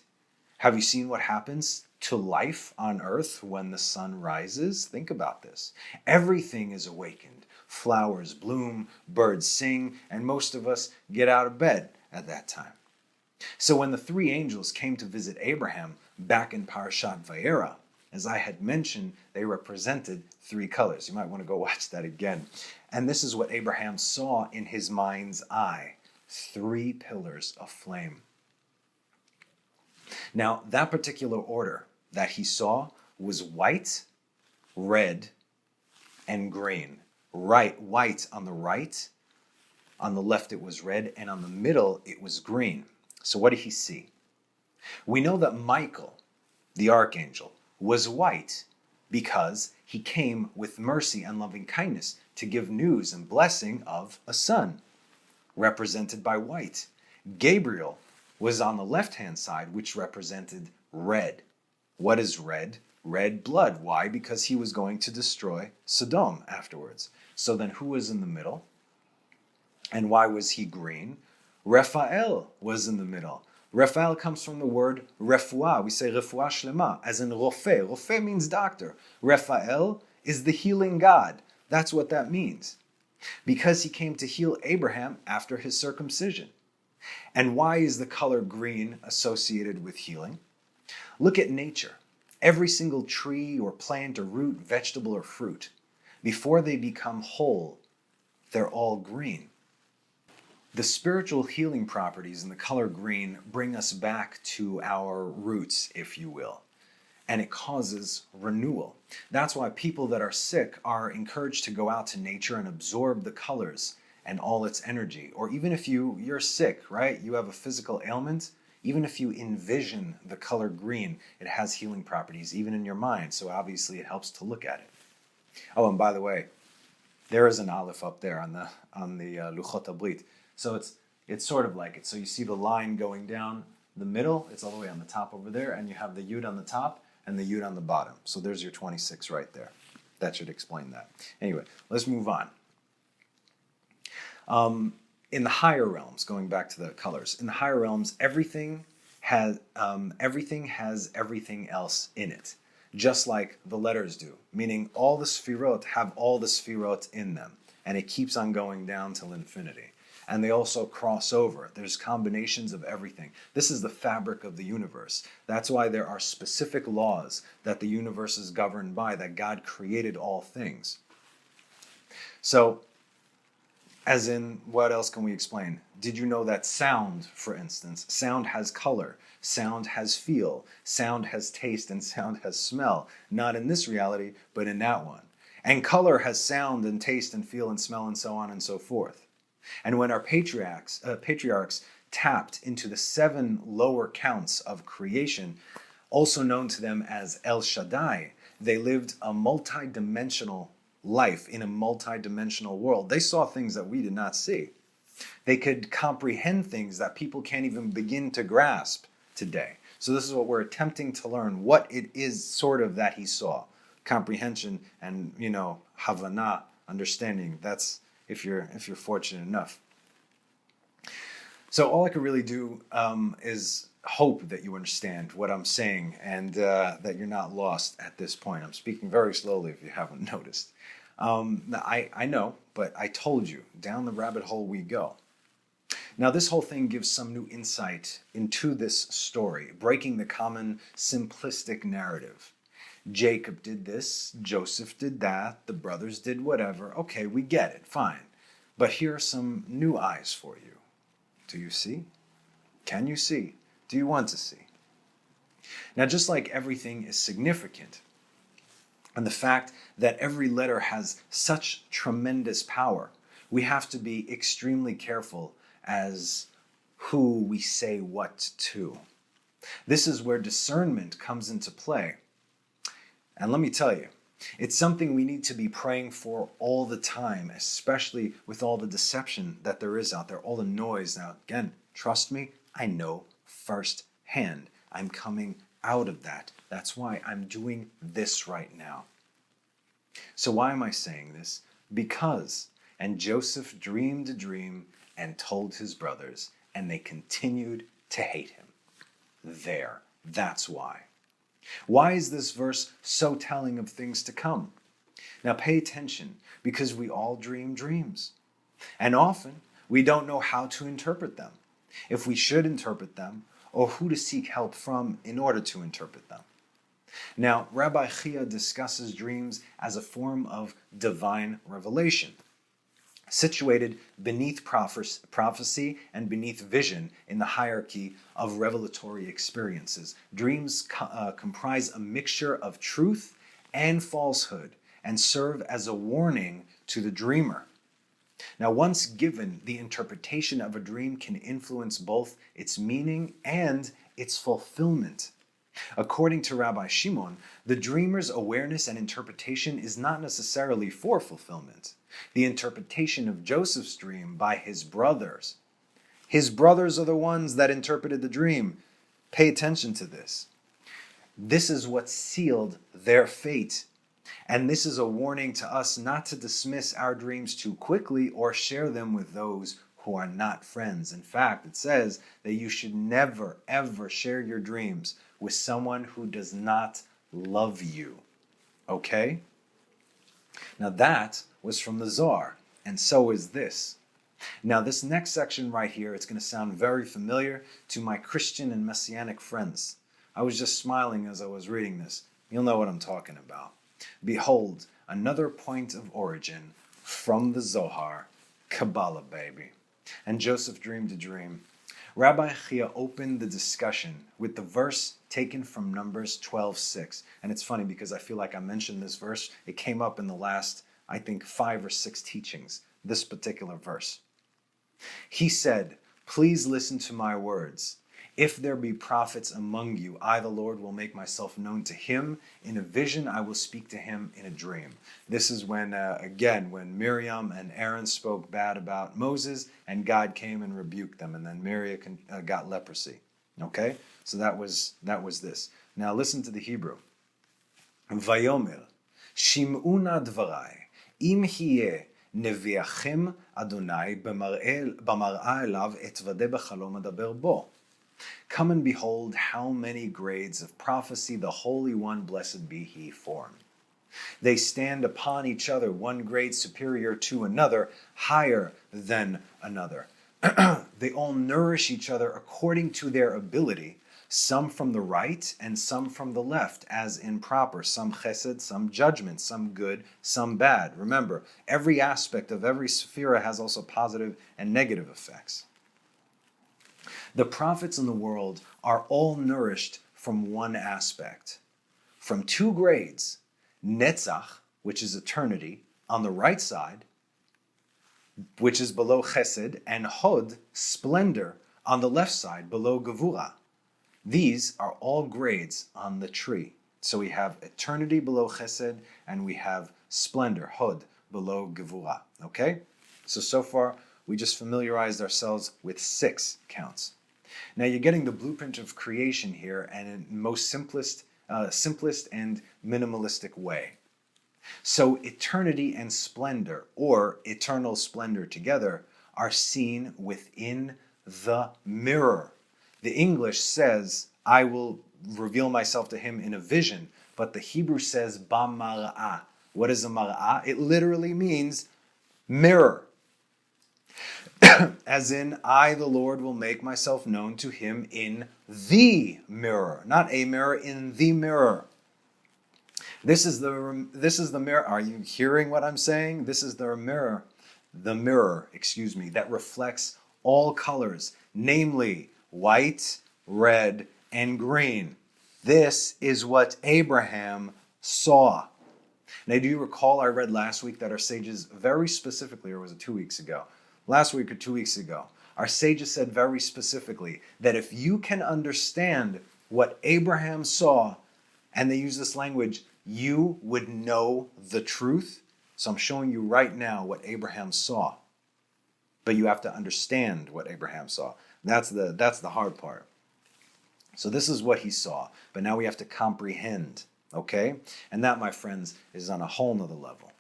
Have you seen what happens to life on earth when the sun rises? Think about this. Everything is awakened. Flowers bloom, birds sing, and most of us get out of bed at that time. So when the three angels came to visit Abraham back in Parashat Vayeshev, as I had mentioned, they represented three colors. You might want to go watch that again. And this is what Abraham saw in his mind's eye. 3 pillars of flame. Now, that particular order that he saw was white, red, and green. White on the right, on the left it was red, and on the middle it was green. So what did he see? We know that Michael, the archangel, was white because he came with mercy and loving kindness to give news and blessing of a son, represented by white. Gabriel was on the left-hand side, which represented red. What is red? Red blood. Why? Because he was going to destroy Sodom afterwards. So then who was in the middle? And why was he green? Raphael was in the middle. Raphael comes from the word refuah. We say refuah shlema, as in rofe. Rofe means doctor. Raphael is the healing God. That's what that means. Because he came to heal Abraham after his circumcision. And why is the color green associated with healing? Look at nature. Every single tree or plant or root, vegetable or fruit, before they become whole, they're all green. The spiritual healing properties in the color green bring us back to our roots, if you will. and it causes renewal. That's why people that are sick are encouraged to go out to nature and absorb the colors and all its energy. Or even if you're sick, right? You have a physical ailment, even if you envision the color green, it has healing properties, even in your mind. So obviously it helps to look at it. Oh, and by the way, there is an aleph up there on the Luchot Abrit. So it's sort of like it. So you see the line going down the middle, it's all the way on the top over there, and you have the yud on the top and the yud on the bottom. So there's your 26 right there. That should explain that. Anyway, let's move on. In the higher realms, going back to the colors, in the higher realms, everything has everything else in it, just like the letters do, meaning all the sfirot have all the sfirot in them, and it keeps on going down till infinity. And they also cross over. There's combinations of everything. This is the fabric of the universe. That's why there are specific laws that the universe is governed by, that God created all things. So, as in, what else can we explain? Did you know that sound, for instance, sound has color, sound has feel, sound has taste, and sound has smell? Not in this reality, but in that one. And color has sound and taste and feel and smell and so on and so forth. And when our patriarchs tapped into the 7 lower counts of creation, also known to them as El Shaddai, they lived a multi-dimensional life in a multi-dimensional world. They saw things that we did not see. They could comprehend things that people can't even begin to grasp today. So this is what we're attempting to learn, what it is sort of that he saw. Comprehension and, Havana, understanding. That's if you're fortunate enough. So all I could really do is hope that you understand what I'm saying and that you're not lost at this point. I'm speaking very slowly if you haven't noticed. I know, but I told you, down the rabbit hole we go. Now this whole thing gives some new insight into this story, breaking the common simplistic narrative. Jacob did this, Joseph did that, the brothers did whatever. Okay, we get it, fine. But here are some new eyes for you. Do you see? Can you see? Do you want to see? Now, just like everything is significant, and the fact that every letter has such tremendous power, we have to be extremely careful as who we say what to. This is where discernment comes into play. And let me tell you, it's something we need to be praying for all the time, especially with all the deception that there is out there, all the noise. Now, again, trust me, I know firsthand. I'm coming out of that. That's why I'm doing this right now. So why am I saying this? Because, and Joseph dreamed a dream and told his brothers, and they continued to hate him. That's why. Why is this verse so telling of things to come? Now pay attention, because we all dream dreams. And often, we don't know how to interpret them, if we should interpret them, or who to seek help from in order to interpret them. Now, Rabbi Chia discusses dreams as a form of divine revelation, situated beneath prophecy and beneath vision in the hierarchy of revelatory experiences. Dreams comprise a mixture of truth and falsehood and serve as a warning to the dreamer. Now, once given, the interpretation of a dream can influence both its meaning and its fulfillment. According to Rabbi Shimon, the dreamer's awareness and interpretation is not necessarily for fulfillment. The interpretation of Joseph's dream by his brothers. His brothers are the ones that interpreted the dream. Pay attention to this. This is what sealed their fate. And this is a warning to us not to dismiss our dreams too quickly or share them with those who are not friends. In fact, it says that you should never, ever share your dreams with someone who does not love you. Okay? Now that was from the Zohar, and so is this. Now this next section right here, it's going to sound very familiar to my Christian and Messianic friends. I was just smiling as I was reading this. You'll know what I'm talking about. Behold, another point of origin from the Zohar, Kabbalah, baby. And Joseph dreamed a dream. Rabbi Chia opened the discussion with the verse taken from Numbers 12:6. And it's funny because I feel like I mentioned this verse. It came up in the last, I think, 5 or 6 teachings, this particular verse. He said, "Please listen to my words. If there be prophets among you, I, the Lord, will make myself known to him. In a vision, I will speak to him in a dream." This is when, when Miriam and Aaron spoke bad about Moses, and God came and rebuked them, and then Miriam got leprosy. Okay, so that was this. Now listen to the Hebrew. Vayomer, shim'u na dvarai, im hiye neviachem Adonai b'mar'a elav etvade b'chalom adaber bo. Come and behold how many grades of prophecy the Holy One, blessed be He, form. They stand upon each other, one grade superior to another, higher than another. They all nourish each other according to their ability, some from the right and some from the left, as in proper, some chesed, some judgment, some good, some bad. Remember, every aspect of every sephira has also positive and negative effects. The prophets in the world are all nourished from one aspect, from 2 grades, Netzach, which is eternity, on the right side, which is below Chesed, and Hod, splendor, on the left side, below Gevurah. These are all grades on the tree. So we have eternity below Chesed, and we have splendor, Hod, below Gevurah. Okay? So far, we just familiarized ourselves with 6 counts. Now you're getting the blueprint of creation here, and in most simplest and minimalistic way. So eternity and splendor, or eternal splendor together, are seen within the mirror. The English says, "I will reveal myself to him in a vision," but the Hebrew says, "B'mar'ah." What is a mar'ah? It literally means mirror. As in, I, the Lord, will make myself known to him in the mirror. Not a mirror, in the mirror. This is the mirror. Are you hearing what I'm saying? This is the mirror, that reflects all colors, namely white, red, and green. This is what Abraham saw. Now, do you recall I read last week that our sages very specifically, or was it 2 weeks ago? Last week or 2 weeks ago, our sages said very specifically that if you can understand what Abraham saw, and they use this language, you would know the truth. So I'm showing you right now what Abraham saw. But you have to understand what Abraham saw. That's the hard part. So this is what he saw, but now we have to comprehend, okay? And that, my friends, is on a whole nother level.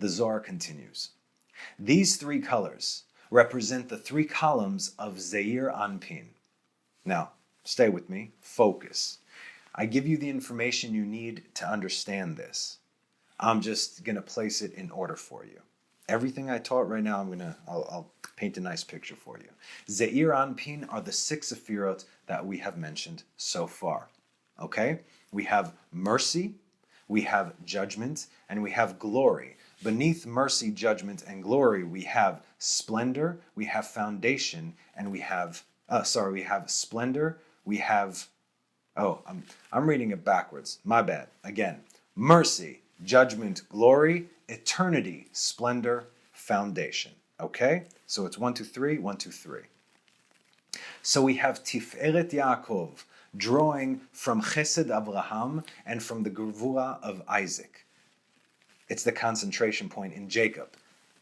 The Zohar continues. These 3 colors represent the 3 columns of Zeir Anpin. Now, stay with me, focus. I give you the information you need to understand this. I'm just going to place it in order for you. Everything I taught right now, I'll paint a nice picture for you. Zeir Anpin are the 6 sephirot that we have mentioned so far. Okay? We have mercy, we have judgment, and we have glory. Beneath mercy, judgment, and glory, we have splendor, we have foundation, and we have splendor, we have, I'm reading it backwards, my bad. Again, mercy, judgment, glory, eternity, splendor, foundation. Okay? So it's 1, 2, 3, 1, 2, 3. So we have Tiferet Yaakov, drawing from Chesed Abraham and from the Gevurah of Isaac. It's the concentration point in Jacob.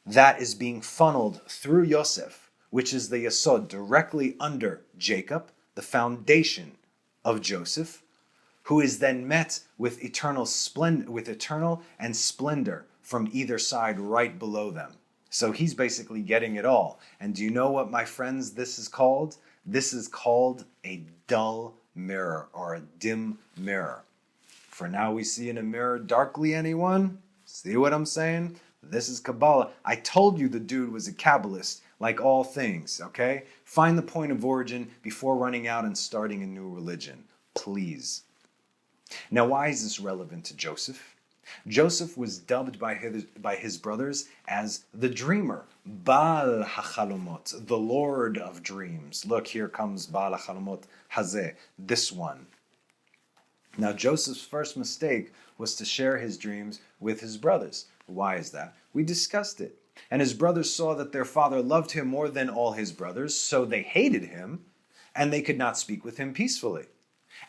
That is being funneled through Yosef, which is the Yesod directly under Jacob, the foundation of Joseph, who is then met with eternal and splendor from either side right below them. So he's basically getting it all. And do you know what, my friends, this is called? This is called a dull mirror, or a dim mirror. For now we see in a mirror darkly, anyone? See what I'm saying? This is Kabbalah. I told you the dude was a Kabbalist, like all things, okay? Find the point of origin before running out and starting a new religion, please. Now, why is this relevant to Joseph? Joseph was dubbed by his brothers as the dreamer, Baal hachalomot, the Lord of dreams. Look, here comes Baal hachalomot hazeh, this one. Now, Joseph's first mistake was to share his dreams with his brothers. Why is that? We discussed it. And his brothers saw that their father loved him more than all his brothers, so they hated him, and they could not speak with him peacefully.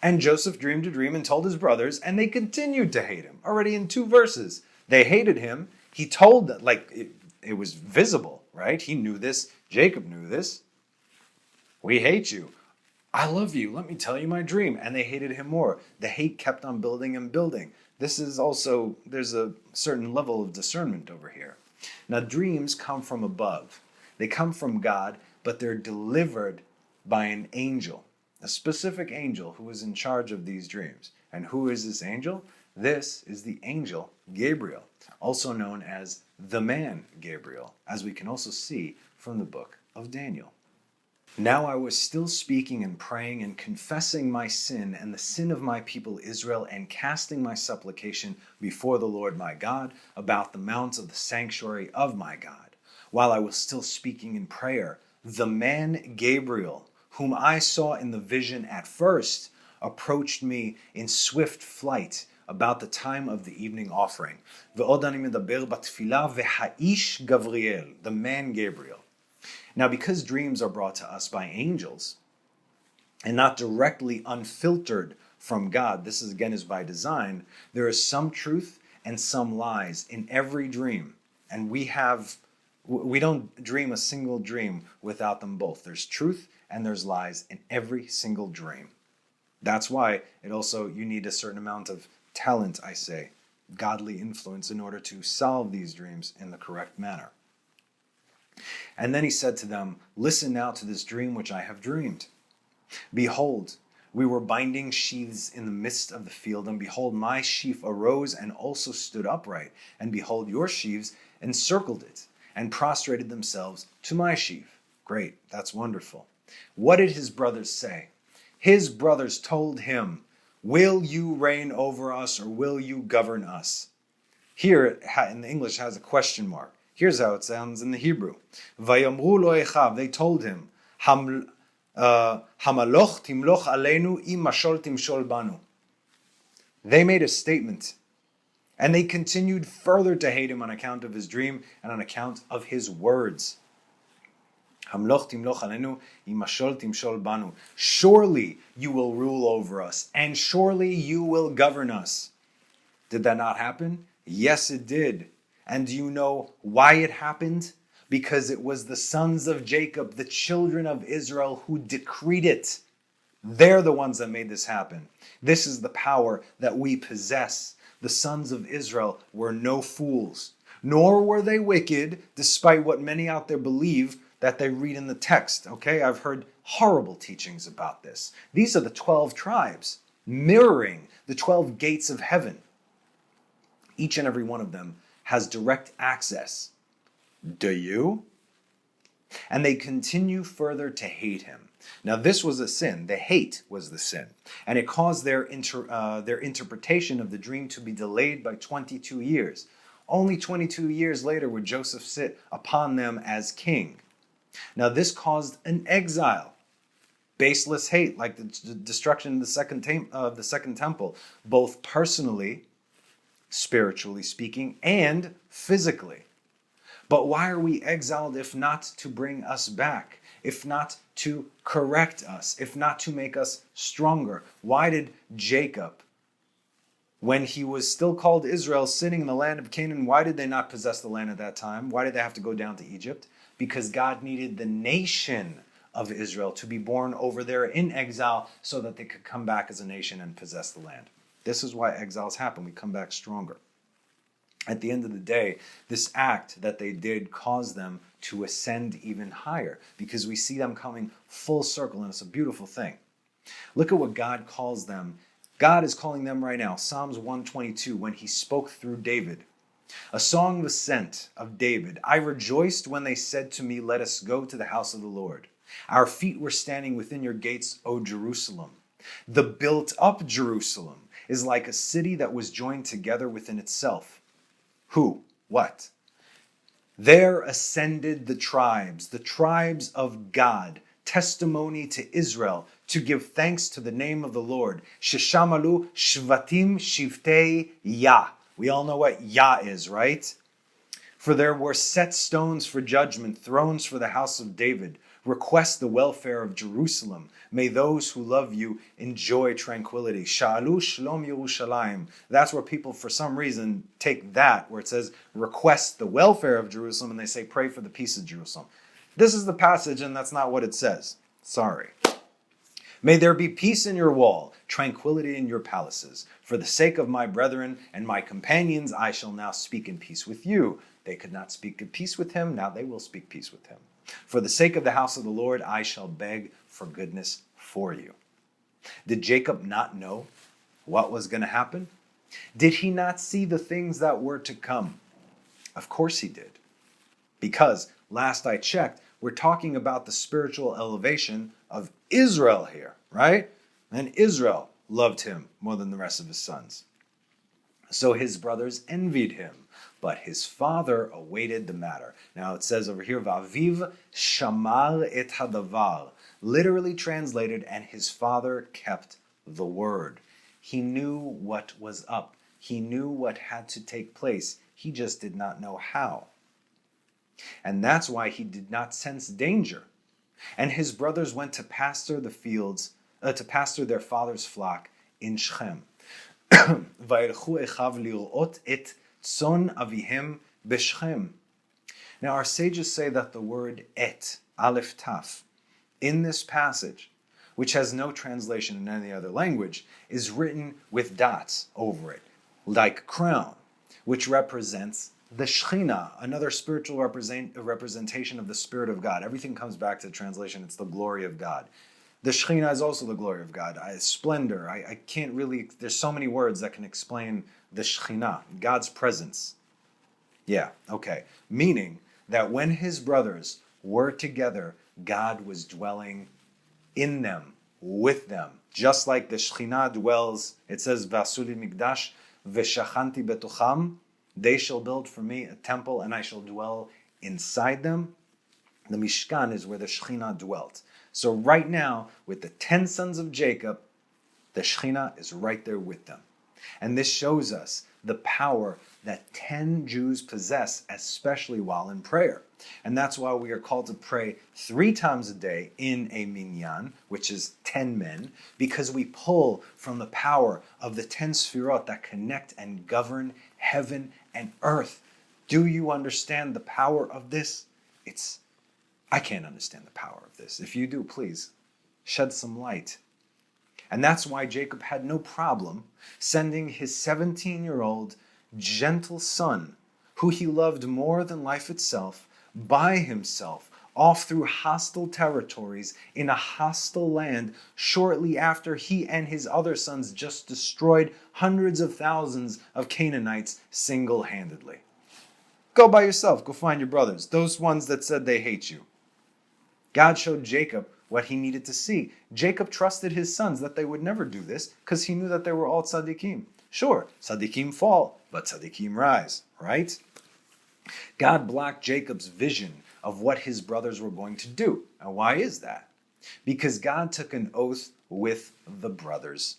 And Joseph dreamed a dream and told his brothers, and they continued to hate him. Already in 2 verses. They hated him. He told them, it was visible, right? He knew this. Jacob knew this. We hate you. I love you. Let me tell you my dream. And they hated him more. The hate kept on building and building. This is also, there's a certain level of discernment over here. Now, dreams come from above. They come from God, but they're delivered by an angel, a specific angel who is in charge of these dreams. And who is this angel? This is the angel Gabriel, also known as the man Gabriel, as we can also see from the book of Daniel. Now I was still speaking and praying and confessing my sin and the sin of my people Israel and casting my supplication before the Lord my God about the mounts of the sanctuary of my God. While I was still speaking in prayer, the man Gabriel, whom I saw in the vision at first, approached me in swift flight about the time of the evening offering. Ve'od ani medaber batfilah ve'ha'ish Gavriel, the man Gabriel. Now, because dreams are brought to us by angels and not directly unfiltered from God, this is by design, there is some truth and some lies in every dream. And we don't dream a single dream without them both. There's truth and there's lies in every single dream. That's why you need a certain amount of talent, godly influence in order to solve these dreams in the correct manner. And then he said to them, listen now to this dream which I have dreamed. Behold, we were binding sheaves in the midst of the field, and behold, my sheaf arose and also stood upright. And behold, your sheaves encircled it and prostrated themselves to my sheaf. Great, that's wonderful. What did his brothers say? His brothers told him, will you reign over us or will you govern us? Here in the English has a question mark. Here's how it sounds in the Hebrew. Vayamru lo echav, they told him, Hamaloch timloch aleinu im mashol timshol banu. They made a statement, and they continued further to hate him on account of his dream and on account of his words. Hamloch timloch aleinu im mashol timshol banu. Surely you will rule over us, and surely you will govern us. Did that not happen? Yes, it did. And do you know why it happened? Because it was the sons of Jacob, the children of Israel, who decreed it. They're the ones that made this happen. This is the power that we possess. The sons of Israel were no fools, nor were they wicked, despite what many out there believe that they read in the text. Okay, I've heard horrible teachings about this. These are the 12 tribes, mirroring the 12 gates of heaven. Each and every one of them has direct access. Do you? And they continue further to hate him. Now this was a sin. The hate was the sin. And it caused their interpretation of the dream to be delayed by 22 years. Only 22 years later would Joseph sit upon them as king. Now this caused an exile. Baseless hate, like the destruction of the second temple, both personally, spiritually speaking, and physically. But why are we exiled if not to bring us back, if not to correct us, if not to make us stronger? Why did Jacob, when he was still called Israel, sitting in the land of Canaan, why did they not possess the land at that time? Why did they have to go down to Egypt? Because God needed the nation of Israel to be born over there in exile so that they could come back as a nation and possess the land. This is why exiles happen. We come back stronger. At the end of the day, this act that they did caused them to ascend even higher because we see them coming full circle, and it's a beautiful thing. Look at what God calls them. God is calling them right now. Psalms 122, when he spoke through David. A song of ascent of David. I rejoiced when they said to me, let us go to the house of the Lord. Our feet were standing within your gates, O Jerusalem. The built up Jerusalem is like a city that was joined together within itself. Who? What? There ascended the tribes of God, testimony to Israel, to give thanks to the name of the Lord. Sheshamalu shvatim shivtei Yah. We all know what Yah is, right? For there were set stones for judgment, thrones for the house of David. Request the welfare of Jerusalem. May those who love you enjoy tranquility. Sha'alu shalom Yerushalayim. That's where people, for some reason, take that, where it says, request the welfare of Jerusalem, and they say, pray for the peace of Jerusalem. This is the passage, and that's not what it says. Sorry. May there be peace in your wall, tranquility in your palaces. For the sake of my brethren and my companions, I shall now speak in peace with you. They could not speak in peace with him, now they will speak peace with him. For the sake of the house of the Lord, I shall beg for goodness for you. Did Jacob not know what was going to happen? Did he not see the things that were to come? Of course he did. Because, last I checked, we're talking about the spiritual elevation of Israel here, right? And Israel loved him more than the rest of his sons. So his brothers envied him, but his father awaited the matter. Now it says over here, Va'aviv shamar et hadavar, literally translated, and his father kept the word. He knew what was up. He knew what had to take place. He just did not know how. And that's why he did not sense danger. And his brothers went to pasture the fields, to pasture their father's flock in Shechem. Vayelchu echav lirot et tzon avihem b'Shechem. Now our sages say that the word et, aleph taf, in this passage, which has no translation in any other language, is written with dots over it, like crown, which represents the Shekhinah, another spiritual representation of the Spirit of God. Everything comes back to the translation, it's the glory of God. The Shekhinah is also the glory of God. Splendor. I can't really, there's so many words that can explain the Shekhinah, God's presence. Yeah, okay. Meaning that when his brothers were together, God was dwelling in them, with them. Just like the Shekhinah dwells, it says, Vasuli Migdash, Veshachanti Betocham, they shall build for me a temple and I shall dwell inside them. The Mishkan is where the Shekhinah dwelt. So right now, with the 10 sons of Jacob, the Shekhinah is right there with them. And this shows us the power that 10 Jews possess, especially while in prayer. And that's why we are called to pray 3 times a day in a minyan, which is 10 men, because we pull from the power of the 10 sfirot that connect and govern heaven and earth. Do you understand the power of this? I can't understand the power of this. If you do, please shed some light. And that's why Jacob had no problem sending his 17-year-old gentle son, who he loved more than life itself, by himself off through hostile territories in a hostile land shortly after he and his other sons just destroyed hundreds of thousands of Canaanites single-handedly. Go by yourself. Go find your brothers, those ones that said they hate you. God showed Jacob what he needed to see. Jacob trusted his sons that they would never do this because he knew that they were all tzaddikim. Sure, tzaddikim fall, but tzaddikim rise, right? God blocked Jacob's vision of what his brothers were going to do. And why is that? Because God took an oath with the brothers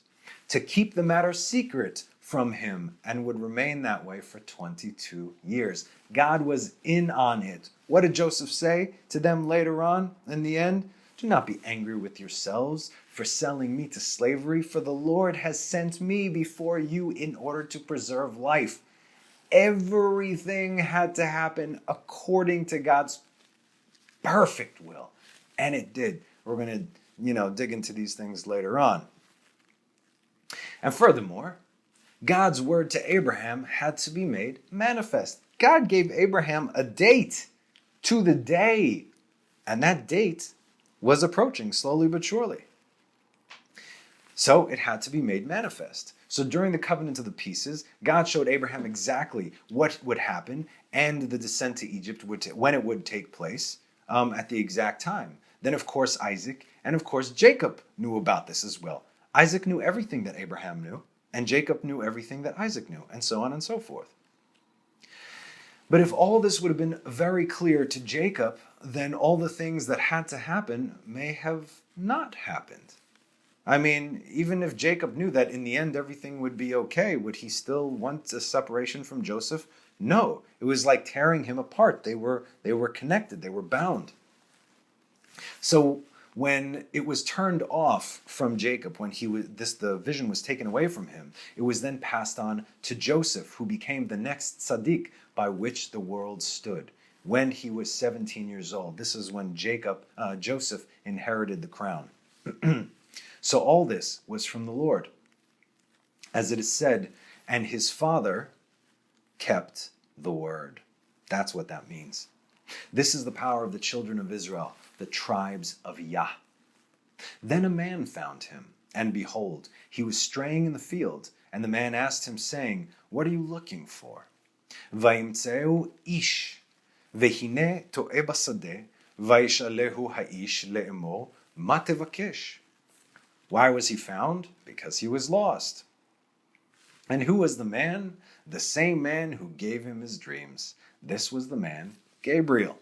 to keep the matter secret from him and would remain that way for 22 years. God was in on it. What did Joseph say to them later on in the end? Do not be angry with yourselves for selling me to slavery, for the Lord has sent me before you in order to preserve life. Everything had to happen according to God's perfect will. And it did. We're going to, dig into these things later on. And furthermore, God's word to Abraham had to be made manifest. God gave Abraham a date to the day. And that date was approaching slowly but surely. So it had to be made manifest. So during the covenant of the pieces, God showed Abraham exactly what would happen and the descent to Egypt, when it would take place at the exact time. Then, of course, Isaac and, of course, Jacob knew about this as well. Isaac knew everything that Abraham knew, and Jacob knew everything that Isaac knew, and so on and so forth. But if all this would have been very clear to Jacob, then all the things that had to happen may have not happened. I mean, even if Jacob knew that in the end everything would be okay, would he still want a separation from Joseph? No. It was like tearing him apart. They were connected. They were bound. So when it was turned off from Jacob, when the vision was taken away from him, it was then passed on to Joseph, who became the next tzaddik by which the world stood. When he was 17 years old, this is when Joseph inherited the crown. So all this was from the Lord. As it is said, and his father kept the word. That's what that means. This is the power of the children of Israel, the tribes of Yah. Then a man found him, and behold, he was straying in the field, and the man asked him, saying, "What are you looking for?" Vayimtzeu ish, vehine to'e basadeh, vayishalehu ha'ish le'emor, ma tevakesh. Why was he found? Because he was lost. And who was the man? The same man who gave him his dreams. This was the man, Gabriel.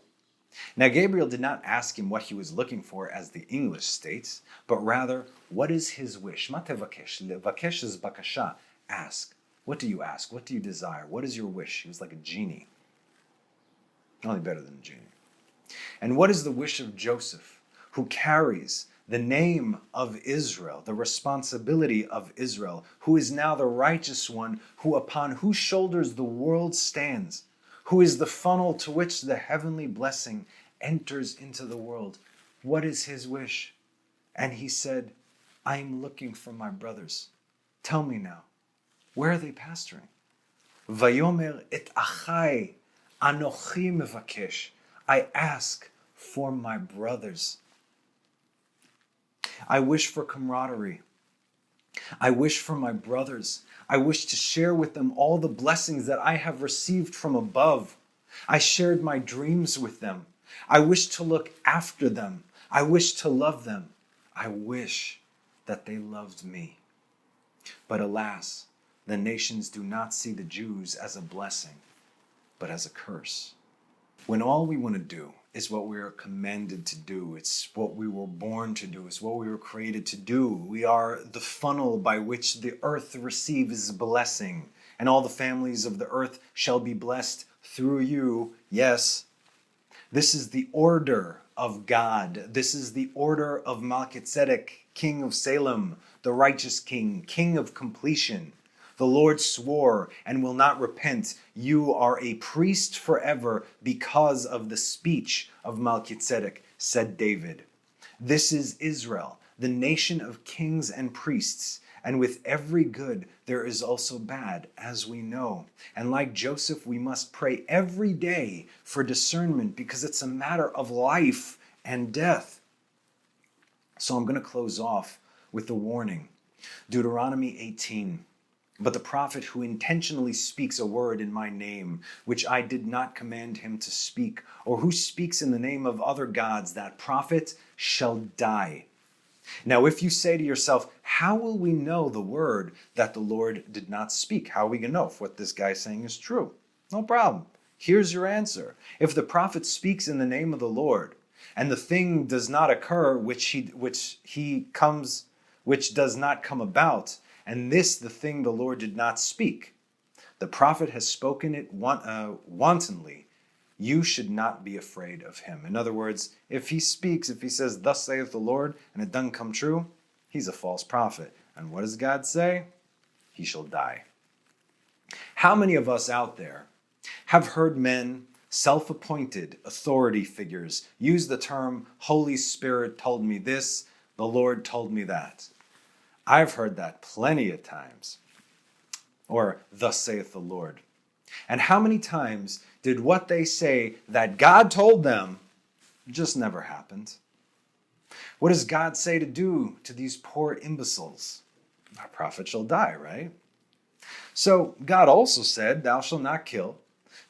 Now, Gabriel did not ask him what he was looking for, as the English states, but rather, what is his wish? Ma tevakesh. Vakesh is bakasha. Ask. What do you ask? What do you desire? What is your wish? He was like a genie. Only better than a genie. And what is the wish of Joseph, who carries the name of Israel, the responsibility of Israel, who is now the righteous one, who upon whose shoulders the world stands, who is the funnel to which the heavenly blessing enters into the world? What is his wish? And he said, I'm looking for my brothers. Tell me now, where are they pasturing? Vayomer et achai anochi mevakesh. I ask for my brothers. I wish for camaraderie. I wish for my brothers. I wish to share with them all the blessings that I have received from above. I shared my dreams with them. I wish to look after them. I wish to love them. I wish that they loved me. But alas, the nations do not see the Jews as a blessing, but as a curse. When all we want to do is what we are commanded to do. It's what we were born to do. It's what we were created to do. We are the funnel by which the earth receives blessing, and all the families of the earth shall be blessed through you. Yes, this is the order of God. This is the order of Melchizedek, king of Salem, the righteous king, king of completion. The Lord swore and will not repent. You are a priest forever because of the speech of Melchizedek, said David. This is Israel, the nation of kings and priests. And with every good, there is also bad, as we know. And like Joseph, we must pray every day for discernment because it's a matter of life and death. So I'm going to close off with the warning. Deuteronomy 18. But the prophet who intentionally speaks a word in my name, which I did not command him to speak, or who speaks in the name of other gods, that prophet shall die. Now, if you say to yourself, how will we know the word that the Lord did not speak? How are we going to know if what this guy is saying is true? No problem. Here's your answer. If the prophet speaks in the name of the Lord, and the thing does not occur which does not come about, and this the thing the Lord did not speak, the prophet has spoken it wantonly, you should not be afraid of him. In other words, if he speaks, if he says, thus saith the Lord, and it doesn't come true, he's a false prophet. And what does God say? He shall die. How many of us out there have heard men, self-appointed authority figures, use the term, Holy Spirit told me this, the Lord told me that? I've heard that plenty of times. Or, thus saith the Lord. And how many times did what they say that God told them just never happened? What does God say to do to these poor imbeciles? Our prophet shall die, right? So God also said, thou shalt not kill.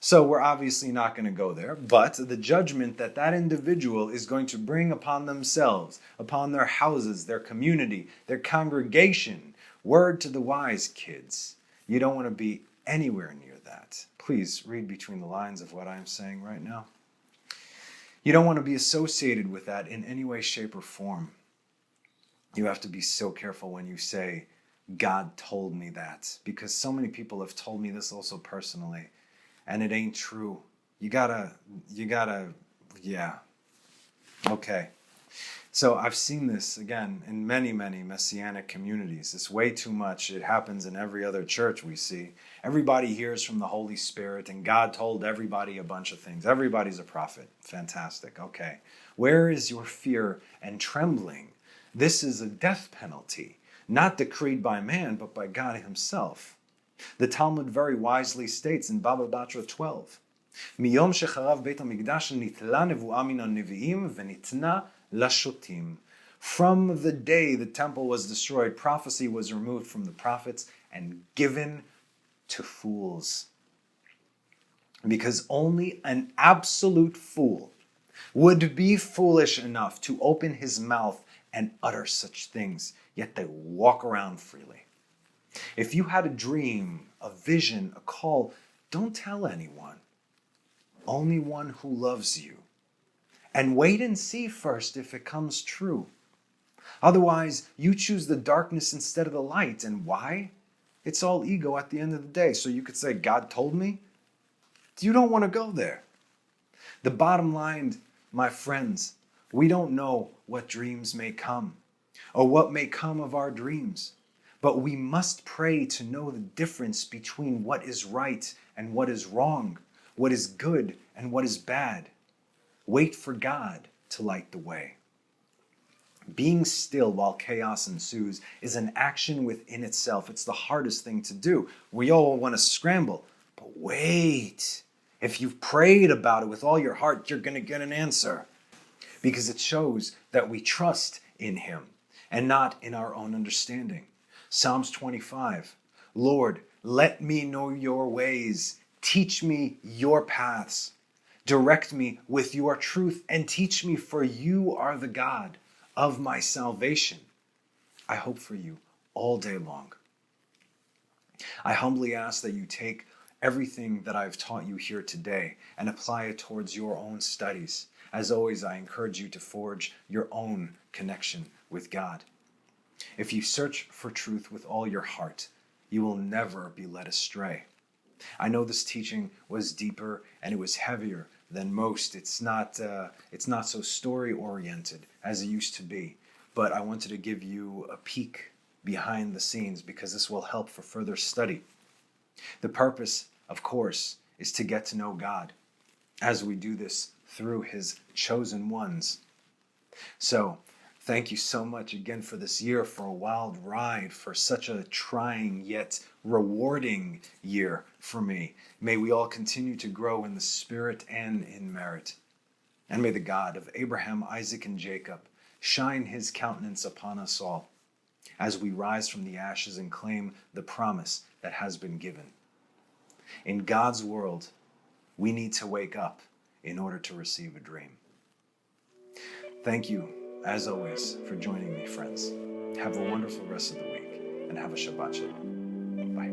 So we're obviously not going to go there. But the judgment that that individual is going to bring upon themselves, upon their houses, their community, their congregation. Word to the wise, kids. You don't want to be anywhere near that. that. Please read between the lines of what I'm saying right now. You don't want to be associated with that in any way, shape, or form. You have to be so careful when you say, God told me that, because so many people have told me this also personally, and it ain't true. You gotta, yeah. Okay. So I've seen this, again, in many, many Messianic communities. It's way too much. It happens in every other church we see. Everybody hears from the Holy Spirit, and God told everybody a bunch of things. Everybody's a prophet. Fantastic. Okay. Where is your fear and trembling? This is a death penalty, not decreed by man, but by God himself. The Talmud very wisely states in Baba Batra 12, Miyom shecharav beit hamikdash nitla nevuah min hanevi'im v'nitna lashotim. From the day the temple was destroyed, prophecy was removed from the prophets and given to fools. Because only an absolute fool would be foolish enough to open his mouth and utter such things, yet they walk around freely. If you had a dream, a vision, a call, don't tell anyone. Only one who loves you. And wait and see first if it comes true. Otherwise, you choose the darkness instead of the light. And why? It's all ego at the end of the day. So you could say, God told me. You don't want to go there. The bottom line, my friends, we don't know what dreams may come or what may come of our dreams. But we must pray to know the difference between what is right and what is wrong, what is good and what is bad. Wait for God to light the way. Being still while chaos ensues is an action within itself. It's the hardest thing to do. We all want to scramble, but wait. If you've prayed about it with all your heart, you're going to get an answer, because it shows that we trust in him and not in our own understanding. Psalms 25, Lord, let me know your ways. Teach me your paths. Direct me with your truth and teach me, for you are the God of my salvation. I hope for you all day long. I humbly ask that you take everything that I've taught you here today and apply it towards your own studies. As always, I encourage you to forge your own connection with God. If you search for truth with all your heart, you will never be led astray. I know this teaching was deeper and it was heavier than most. It's not so story-oriented as it used to be. But I wanted to give you a peek behind the scenes because this will help for further study. The purpose, of course, is to get to know God as we do this through his chosen ones. So, thank you so much again for this year, for a wild ride, for such a trying yet rewarding year for me. May we all continue to grow in the spirit and in merit. And may the God of Abraham, Isaac, and Jacob shine his countenance upon us all as we rise from the ashes and claim the promise that has been given. In God's world, we need to wake up in order to receive a dream. Thank you, as always, for joining me, friends. Have a wonderful rest of the week and have a Shabbat Shalom. Bye.